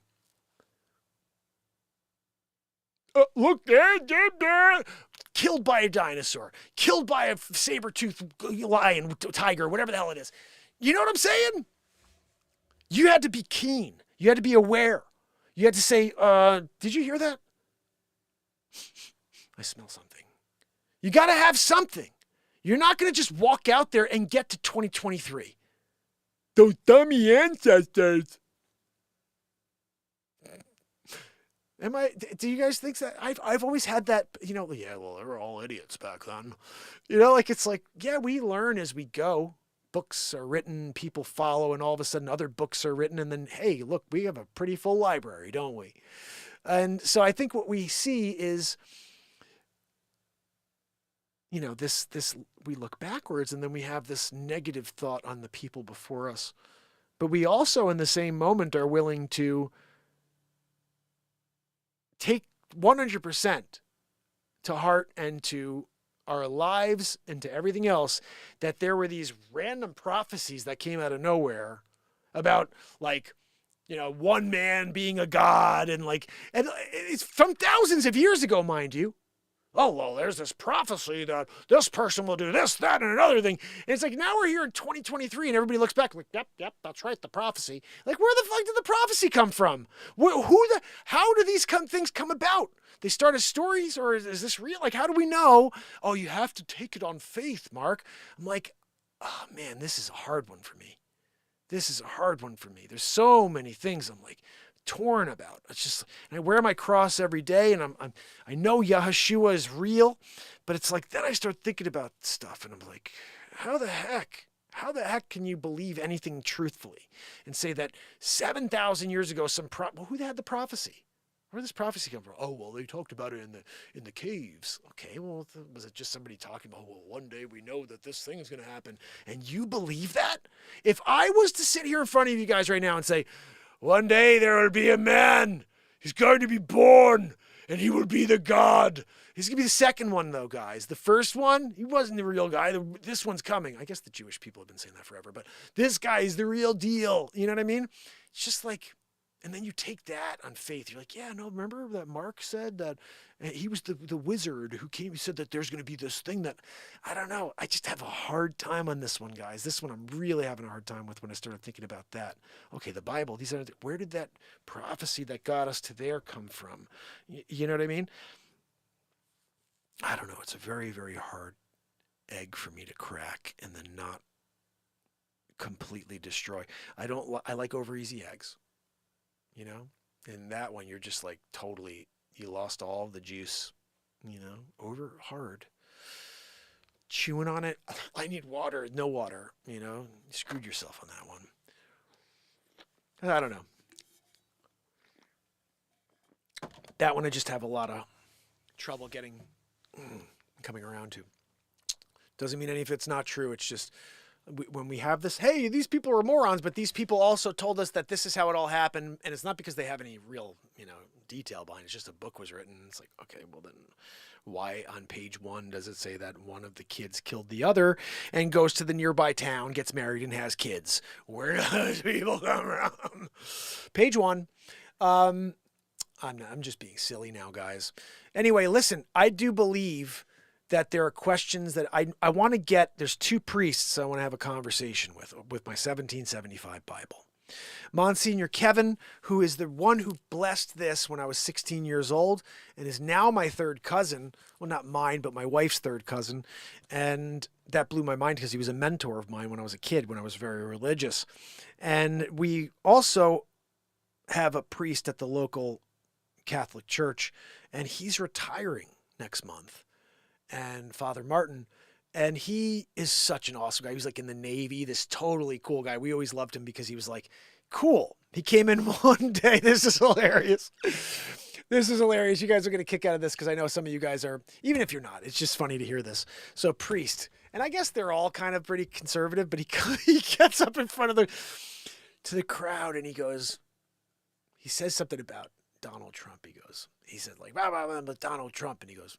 Look there. Killed by a dinosaur. Killed by a saber-toothed lion, tiger, whatever the hell it is. You know what I'm saying? You had to be keen. You had to be aware. You had to say, did you hear that? I smell something. You got to have something. You're not going to just walk out there and get to 2023. Those dummy ancestors. Do you guys think that? I've always had that, yeah, well, they were all idiots back then. It's like, yeah, we learn as we go. Books are written, people follow, and all of a sudden other books are written. And then, hey, look, we have a pretty full library, don't we? And so I think what we see is, this we look backwards and then we have this negative thought on the people before us. But we also in the same moment are willing to take 100% to heart and to our lives and to everything else that there were these random prophecies that came out of nowhere about one man being a god and it's from thousands of years ago, mind you. oh, well, there's this prophecy that this person will do this, that, and another thing. And it's like, now we're here in 2023 and everybody looks back like, yep, that's right, the prophecy. Like, where the fuck did the prophecy come from? How do these things come about? They start as stories, or is this real? Like, how do we know? Oh, you have to take it on faith, Mark. I'm like, oh man, this is a hard one for me. This is a hard one for me. There's so many things I'm like torn about. It's just, and I wear my cross every day, and I know Yahushua is real, but it's like, then I start thinking about stuff, and I'm like, how the heck can you believe anything truthfully and say that 7,000 years ago, well, who had the prophecy? Where did this prophecy come from? Oh, well, they talked about it in the caves. Okay, well, was it just somebody talking about, well, one day we know that this thing is going to happen, and you believe that? If I was to sit here in front of you guys right now and say, one day there will be a man, he's going to be born, and he will be the God. He's going to be the second one, though, guys. The first one, he wasn't the real guy. This one's coming. I guess the Jewish people have been saying that forever, but this guy is the real deal. You know what I mean? It's just like, and then you take that on faith. You're like, yeah, no, remember that Mark said that he was the wizard who came. He said that there's going to be this thing that, I don't know. I just have a hard time on this one, guys. This one I'm really having a hard time with when I started thinking about that. Okay, the Bible, where did that prophecy that got us to there come from? You know what I mean? I don't know. It's a very, very hard egg for me to crack and then not completely destroy. I like over easy eggs. You know, and that one, you're just like totally, you lost all of the juice, you know, over hard. Chewing on it, I need water, no water, you know, you screwed yourself on that one. I don't know. That one I just have a lot of trouble coming around to. Doesn't mean any of it's not true, it's just, when we have this, hey, these people are morons, but these people also told us that this is how it all happened, and it's not because they have any real, detail behind it. It's just a book was written. It's like, okay, well then, why on page 1 does it say that one of the kids killed the other and goes to the nearby town, gets married, and has kids? Where do those people come from? Page 1. I'm just being silly now, guys. Anyway, listen, I do believe that there are questions that I want to get. There's 2 priests I want to have a conversation with my 1775 Bible. Monsignor Kevin, who is the one who blessed this when I was 16 years old and is now my 3rd cousin. Well, not mine, but my wife's 3rd cousin. And that blew my mind because he was a mentor of mine when I was a kid, when I was very religious. And we also have a priest at the local Catholic church, and he's retiring next month. And Father Martin, and he is such an awesome guy. He was like in the Navy, this totally cool guy. We always loved him because he was like cool. He came in one day. This is hilarious. This is hilarious. You guys are going to kick out of this because I know some of you guys are, even if you're not, it's just funny to hear this. So priest, and I guess they're all kind of pretty conservative, but he gets up in front of to the crowd and he says something about Donald Trump. He said like, blah, blah, blah, blah, Donald Trump. And he goes,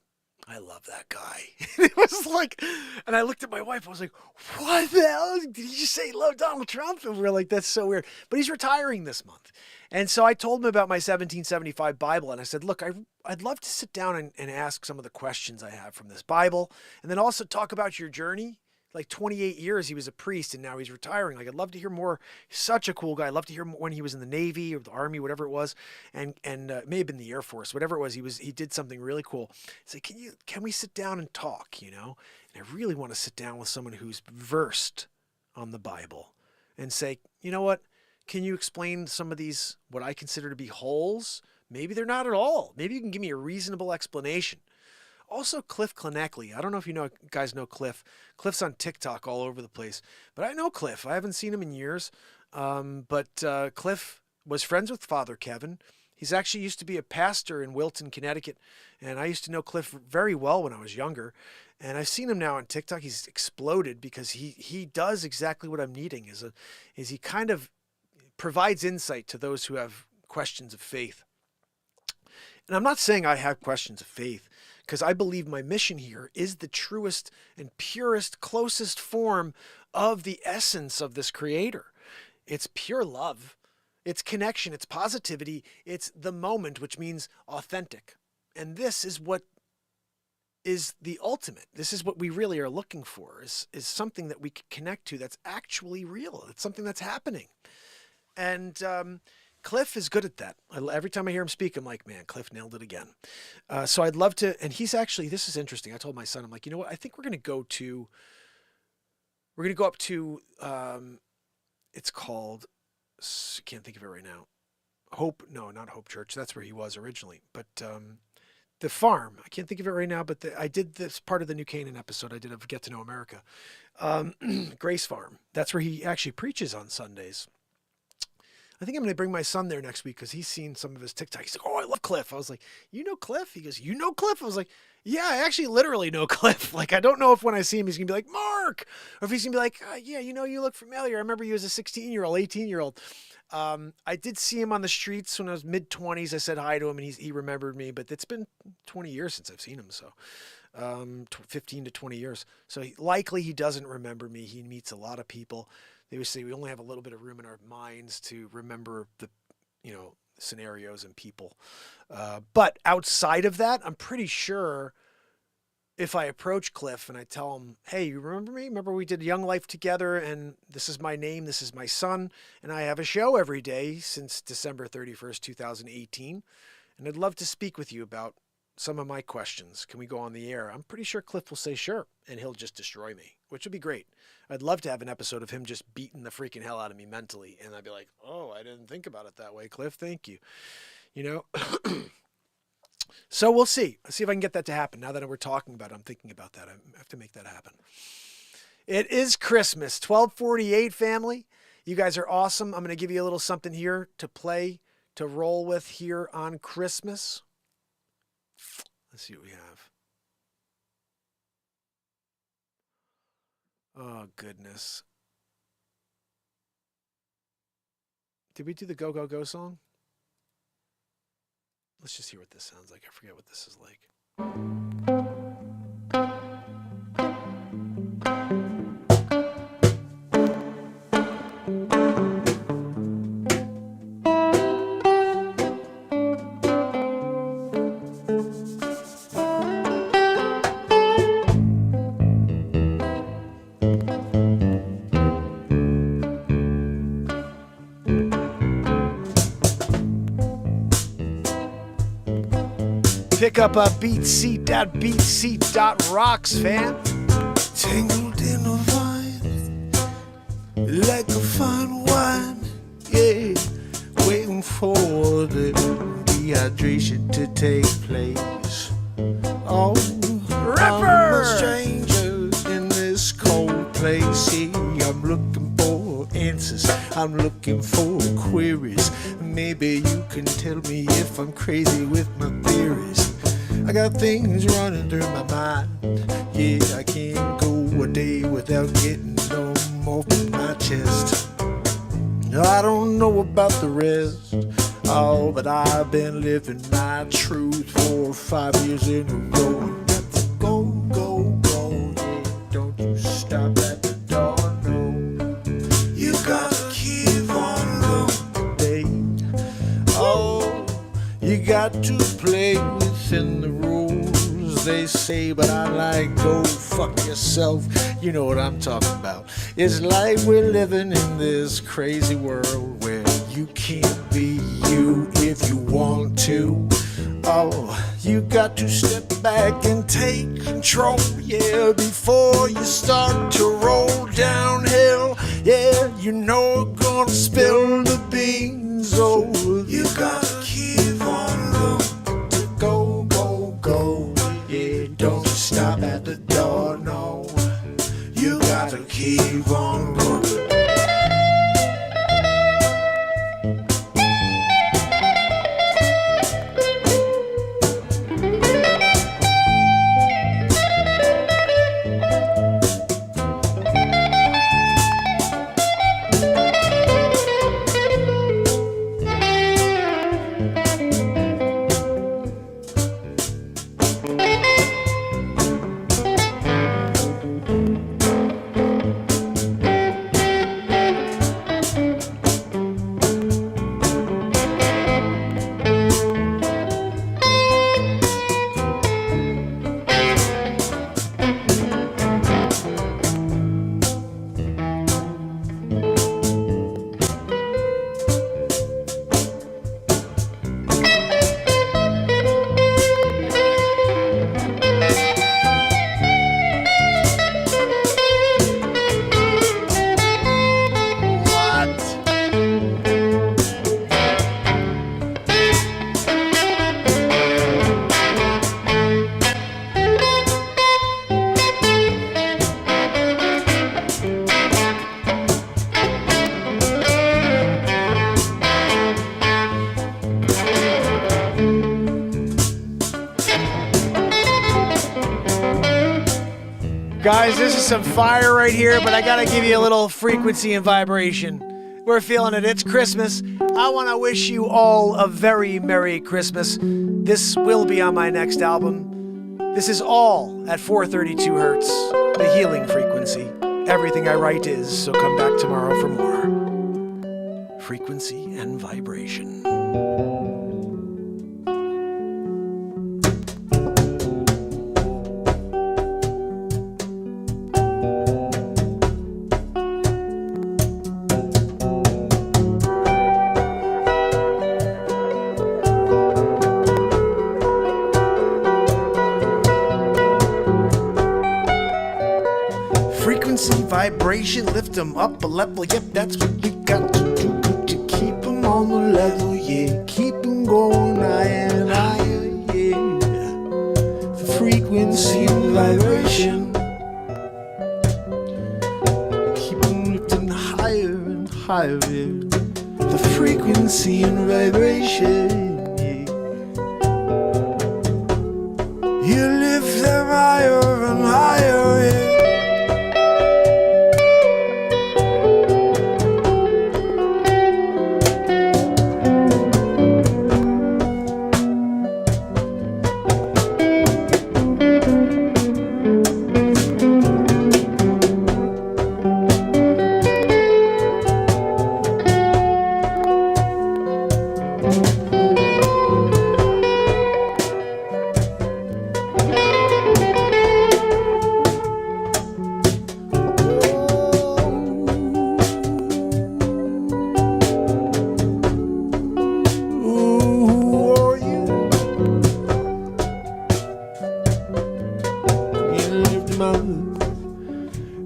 I love that guy. And it was like, and I looked at my wife. I was like, what the hell? Did he just say he loved Donald Trump? And we were like, that's so weird. But he's retiring this month. And so I told him about my 1775 Bible. And I said, look, I'd love to sit down and ask some of the questions I have from this Bible. And then also talk about your journey. Like 28 years he was a priest and now he's retiring. Like I'd love to hear more. He's such a cool guy. I'd love to hear when he was in the Navy or the Army, whatever it was, and it may have been the Air Force, whatever it was. He did something really cool. Say, can we sit down and talk? And I really want to sit down with someone who's versed on the Bible and say, you know what? Can you explain some of these what I consider to be holes? Maybe they're not at all. Maybe you can give me a reasonable explanation. Also, Cliff Claneckley. I don't know if you guys know Cliff. Cliff's on TikTok all over the place. But I know Cliff. I haven't seen him in years. But Cliff was friends with Father Kevin. He's actually used to be a pastor in Wilton, Connecticut. And I used to know Cliff very well when I was younger. And I've seen him now on TikTok. He's exploded because he does exactly what I'm needing. Is he kind of provides insight to those who have questions of faith. And I'm not saying I have questions of faith, because I believe my mission here is the truest and purest, closest form of the essence of this creator. It's pure love. It's connection. It's positivity. It's the moment, which means authentic. And this is what is the ultimate. This is what we really are looking for, is something that we can connect to that's actually real. It's something that's happening. And Cliff is good at that. Every time I hear him speak, I'm like, man, Cliff nailed it again. So I'd love to, and he's actually, this is interesting. I told my son, I'm like, you know what? I think we're going to go up to, it's called, I can't think of it right now. Not Hope Church. That's where he was originally. But the farm, I can't think of it right now, but I did this part of the New Canaan episode. I did of Get to Know America. Grace Farm. That's where he actually preaches on Sundays. I think I'm going to bring my son there next week because he's seen some of his TikTok. He's like, oh, I love Cliff. I was like, you know Cliff? He goes, you know Cliff? I was like, yeah, I actually literally know Cliff. Like, I don't know if when I see him, he's going to be like, Mark, or if he's going to be like, yeah, you know, you look familiar. I remember you as a 16-year-old, 18-year-old. I did see him on the streets when I was mid-20s. I said hi to him and he remembered me, but it's been 20 years since I've seen him. So 15 to 20 years. So likely he doesn't remember me. He meets a lot of people. They would say we only have a little bit of room in our minds to remember the, scenarios and people. But outside of that, I'm pretty sure if I approach Cliff and I tell him, hey, you remember me? Remember we did Young Life together and this is my name, this is my son, and I have a show every day since December 31st, 2018. And I'd love to speak with you about some of my questions. Can we go on the air? I'm pretty sure Cliff will say sure, and he'll just destroy me, which would be great. I'd love to have an episode of him just beating the freaking hell out of me mentally. And I'd be like, oh, I didn't think about it that way, Cliff. Thank you. So we'll see. I'll see if I can get that to happen. Now that we're talking about it, I'm thinking about that. I have to make that happen. It is Christmas, 1248 family. You guys are awesome. I'm going to give you a little something here to play, to roll with here on Christmas. Let's see what we have. Oh, goodness. Did we do the Go, Go, Go song? Let's just hear what this sounds like. I forget what this is like. Pick up a BeatSeat.rocks, fam. Tangled in a vine, like a fine wine, yeah. Waiting for the dehydration to take place. Oh, I'm a stranger in this cold place. Yeah, I'm looking for answers. I'm looking for queries. Maybe you can tell me if I'm crazy with my theories. I got things running through my mind. Yeah, I can't go a day without getting them off my chest. I don't know about the rest. Oh, but I've been living my truth for 5 years in a row. Got to go, go, go. Yeah, don't you stop at the door, no. You gotta keep on going, babe. Oh, you got to play within the rules, they say, but I like go fuck yourself. You know what I'm talking about. It's like we're living in this crazy world where you can't be you if you want to. Oh, you got to step back and take control, yeah, before you start to roll downhill. Yeah, you know you're gonna spill the beans. Oh, you gotta keep on going. Go, go, go. Yeah, don't you stop at the door, no. You gotta keep on going. Guys, this is some fire right here, but I gotta give you a little frequency and vibration. We're feeling it. It's Christmas. I want to wish you all a very Merry Christmas. This will be on my next album. This is all at 432 hertz, the healing frequency. Everything I write is, so come back tomorrow for more. Frequency and vibration. Frequency, vibration, lift them up a level. Yep, that's what you got to do to keep them on the level. Yeah, keep them going higher and higher. Yeah, the frequency and vibration. Keep them lifting higher and higher. Yeah. The frequency and vibration. Yeah. You lift them higher and higher. Yeah.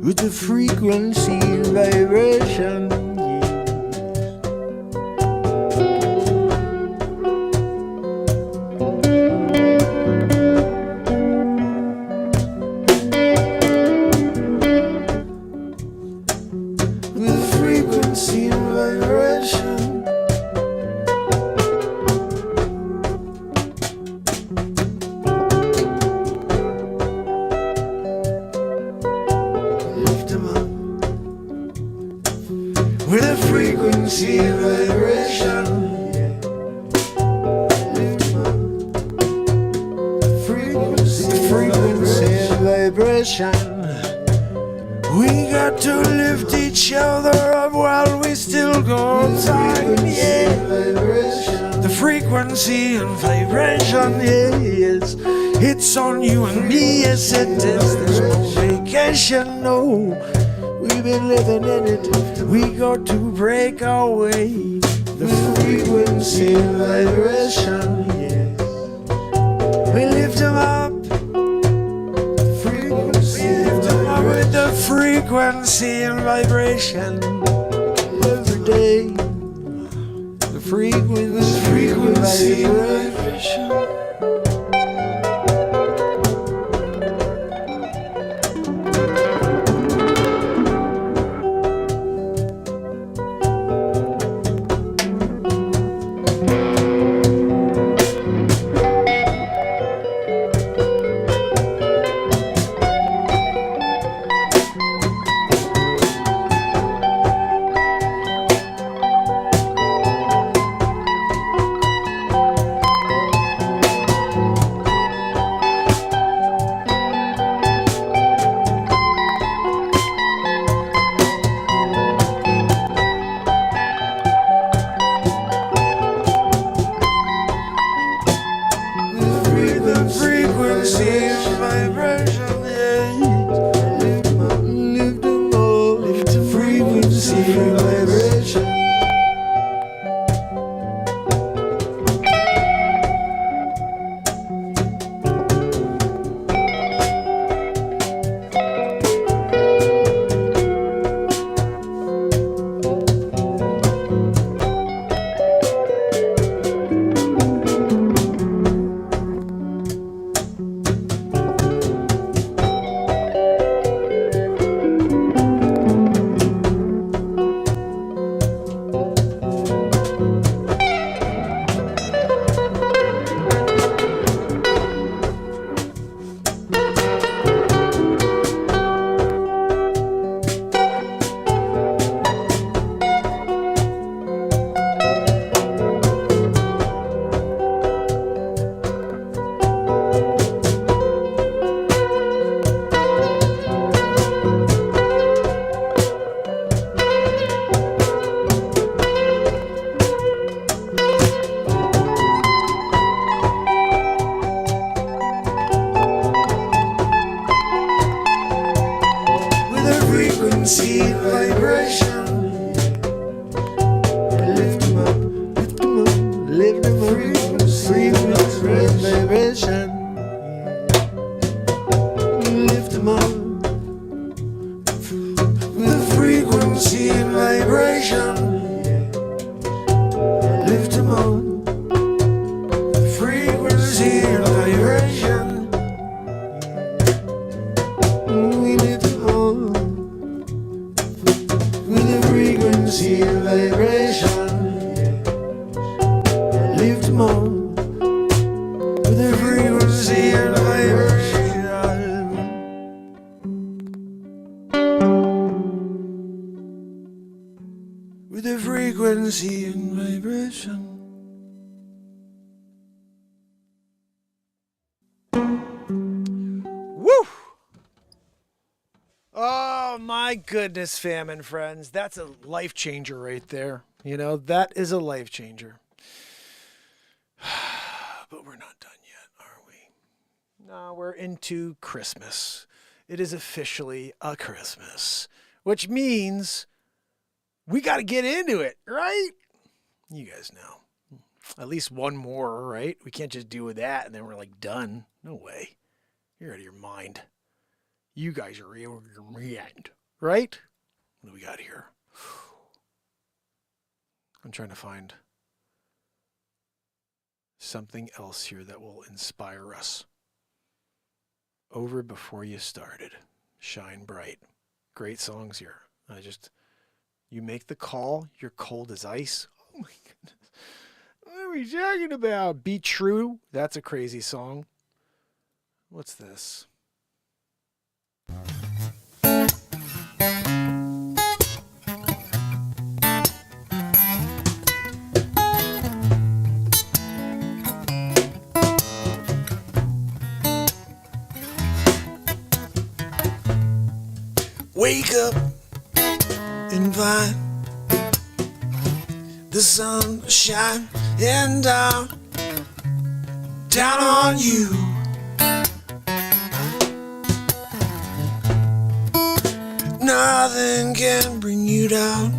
With the frequency and vibration. With the frequency and vibration. With a frequency and vibration, yeah. Lift 'em up. Frequency and vibration. We got to lift each other up while we still got time, yeah. The frequency and vibration, yeah, yes. It's on you and me, yes it is. There's no vacation, no. We've been living in it. We got to break our way. The frequency and vibration, yes. We lift them up. Frequency, we lift them up with the frequency and vibration. Every day. The frequency and vibration. lift the frequency vibration. Lift them up with frequency and vibration. Lift them up with frequency and vibration. We lift them up with the frequency and vibration. Lift them up with the frequency and vibration. With the frequency and vibration. Woo! Oh my goodness, fam and friends. That's a life changer right there. You know, that is a life changer. But we're not done yet, are we? No, we're into Christmas. It is officially a Christmas, which means we got to get into it, right? You guys know. At least one more, right? We can't just do that and then we're like done. No way. You're out of your mind. You guys are your end, right? What do we got here? I'm trying to find something else here that will inspire us. Over Before You Started. Shine Bright. Great songs here. You make the call, you're cold as ice. Oh my goodness. What are we talking about? Be True. That's a crazy song. What's this? Wake up and find the sun shine and down on you. Nothing can bring you down.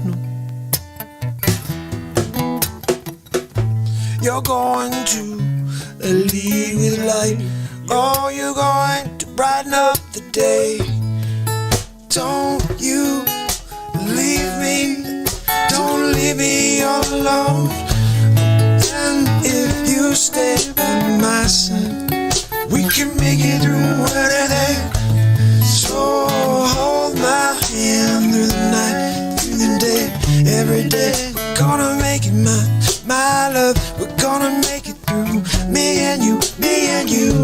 You're going to lead with light. Oh, you're going to brighten up the day. Don't you leave me, don't leave me all alone. And if you stay by my side, we can make it through anything. So hold my hand through the night, through the day, every day. We're gonna make it, my love. We're gonna make it through. Me and you,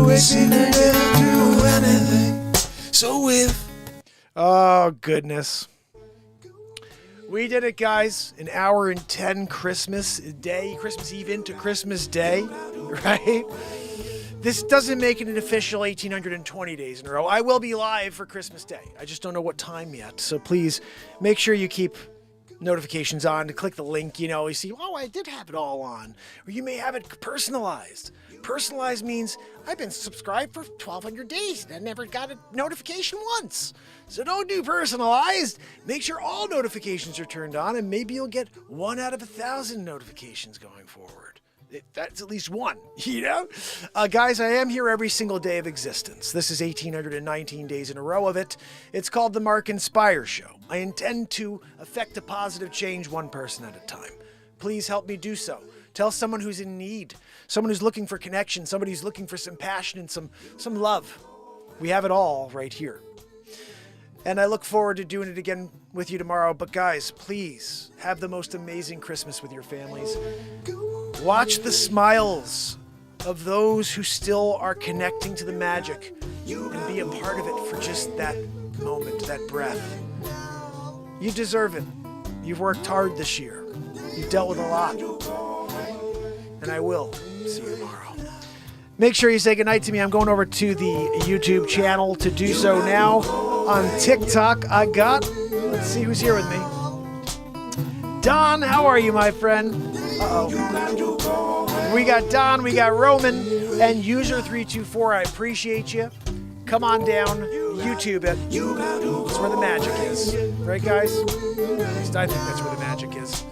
we're singing through anything. So if Oh, goodness. We did it, guys. An hour and 10 Christmas Day, Christmas Eve into Christmas Day, right? This doesn't make it an official 1,820 days in a row. I will be live for Christmas Day. I just don't know what time yet. So please make sure you keep notifications on to click the link. You see, oh, I did have it all on. Or you may have it personalized. Personalized means I've been subscribed for 1,200 days and I never got a notification once. So don't do personalized. Make sure all notifications are turned on and maybe you'll get 1 out of 1,000 notifications going forward. That's at least one, Guys, I am here every single day of existence. This is 1,819 days in a row of it. It's called the Mark Inspire Show. I intend to affect a positive change one person at a time. Please help me do so. Tell someone who's in need, someone who's looking for connection, somebody who's looking for some passion and some love. We have it all right here. And I look forward to doing it again with you tomorrow. But guys, please have the most amazing Christmas with your families. Watch the smiles of those who still are connecting to the magic and be a part of it for just that moment, that breath. You deserve it. You've worked hard this year. You've dealt with a lot. And I will see you tomorrow. Make sure you say goodnight to me. I'm going over to the YouTube channel to do so now. On TikTok, let's see who's here with me. Don, how are you, my friend? Uh-oh. We got Don, we got Roman, and User324. I appreciate you. Come on down, YouTube it. That's where the magic is. Right, guys? At least I think that's where the magic is.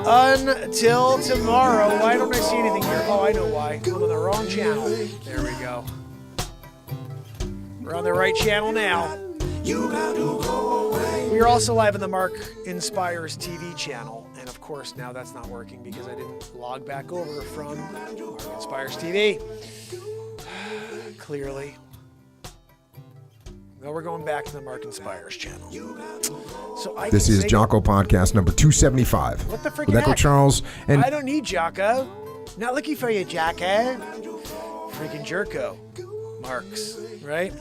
Until tomorrow. Why don't I see anything here? Oh, I know why. I'm on the wrong channel. There we go. We're on the right channel now. We are also live on the Mark Inspires TV channel. And of course, now that's not working because I didn't log back over from Mark Inspires TV. Clearly. Well, we're going back to the Mark Inspires channel. So this is Jocko podcast number 275. What the frick? With Echo Charles and I don't need Jocko. Not looking for you, Jocko. Freaking Jerko. Marks, right?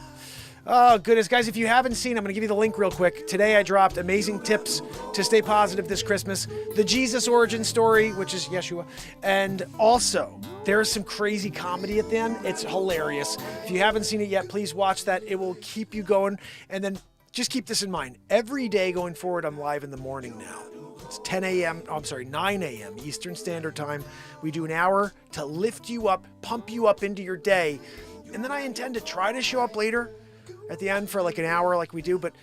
Oh, goodness. Guys, if you haven't seen, I'm going to give you the link real quick. Today I dropped amazing tips to stay positive this Christmas. The Jesus origin story, which is Yeshua. And also, there is some crazy comedy at the end. It's hilarious. If you haven't seen it yet, please watch that. It will keep you going. And then just keep this in mind. Every day going forward, I'm live in the morning now. It's 9 a.m. Eastern Standard Time. We do an hour to lift you up, pump you up into your day. And then I intend to try to show up later at the end for like an hour like we do, but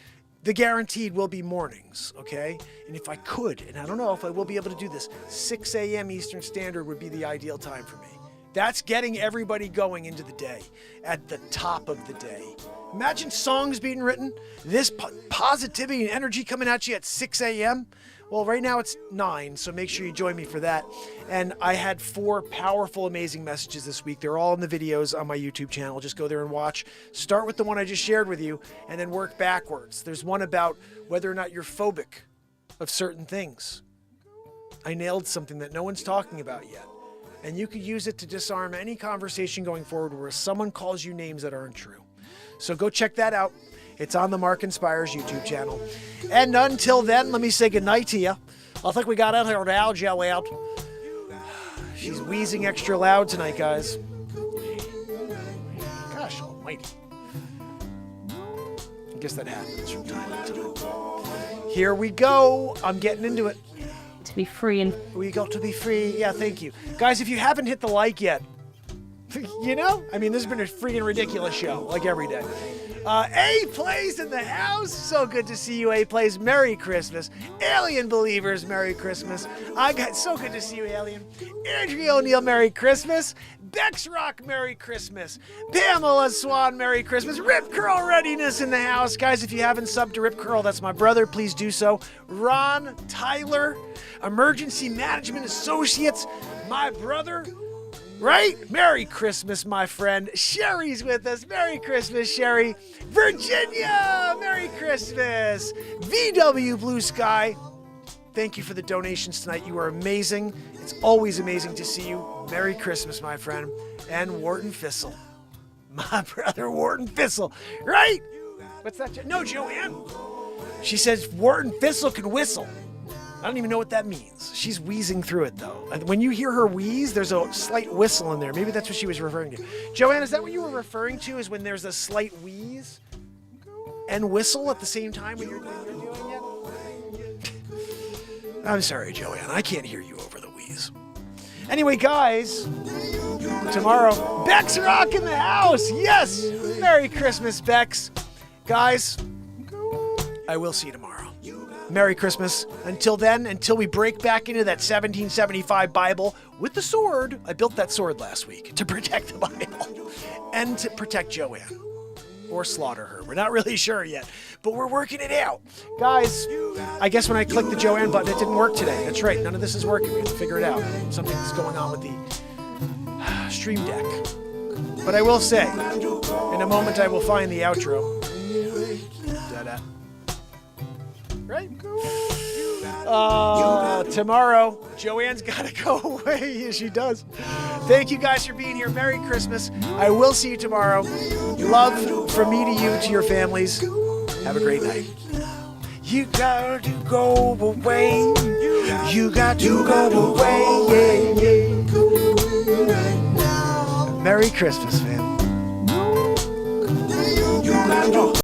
the guaranteed will be mornings, okay? And if I could, and I don't know if I will be able to do this, 6 a.m. Eastern Standard would be the ideal time for me. That's getting everybody going into the day at the top of the day. Imagine songs being written, this positivity and energy coming at you at 6 a.m. Well, right now it's 9, so make sure you join me for that. And I had 4 powerful, amazing messages this week. They're all in the videos on my YouTube channel. Just go there and watch. Start with the one I just shared with you and then work backwards. There's one about whether or not you're phobic of certain things. I nailed something that no one's talking about yet. And you could use it to disarm any conversation going forward where someone calls you names that aren't true. So go check that out. It's on the Mark Inspires YouTube channel. And until then, let me say goodnight to you. I think we got out here now, Joanne. She's wheezing extra loud tonight, guys. Gosh almighty. I guess that happens from time to time. Here we go. I'm getting into it. To be free and... We got to be free. Yeah, thank you. Guys, if you haven't hit the like yet, you know? I mean, this has been a freaking ridiculous show, like every day. A Plays in the house. So good to see you, A Plays. Merry Christmas. Alien Believers, Merry Christmas. So good to see you, Alien. Andrea O'Neill, Merry Christmas. Bex Rock, Merry Christmas. Pamela Swan, Merry Christmas. Rip Curl Readiness in the house. Guys, if you haven't subbed to Rip Curl, that's my brother. Please do so. Ron Tyler, Emergency Management Associates, my brother. Right? Merry Christmas, my friend. Sherry's with us. Merry Christmas, Sherry. Virginia, Merry Christmas. VW Blue Sky, thank you for the donations tonight. You are amazing. It's always amazing to see you. Merry Christmas, my friend. And Wharton Fissel, my brother Wharton Fissel. Right? What's that? No, Joanne. She says Wharton Fissel can whistle. I don't even know what that means. She's wheezing through it, though. When you hear her wheeze, there's a slight whistle in there. Maybe that's what she was referring to. Joanne, is that what you were referring to, is when there's a slight wheeze and whistle at the same time when you're doing it? I'm sorry, Joanne. I can't hear you over the wheeze. Anyway, guys, tomorrow, Bex Rock in the house. Yes! Merry Christmas, Bex. Guys, I will see you tomorrow. Merry Christmas. Until then, until we break back into that 1775 Bible with the sword. I built that sword last week to protect the Bible and to protect Joanne or slaughter her. We're not really sure yet, but we're working it out. Guys, I guess when I clicked the Joanne button, it didn't work today. That's right. None of this is working. We have to figure it out. Something's going on with the Stream Deck. But I will say, in a moment, I will find the outro. Da-da. Right? Tomorrow, Joanne's got to go away. Yes, she does. Thank you guys for being here. Merry Christmas. I will see you tomorrow. Love from me to you, to your families. Have a great night. You got to go away. You got to go away. Yeah, yeah. Merry Christmas, fam.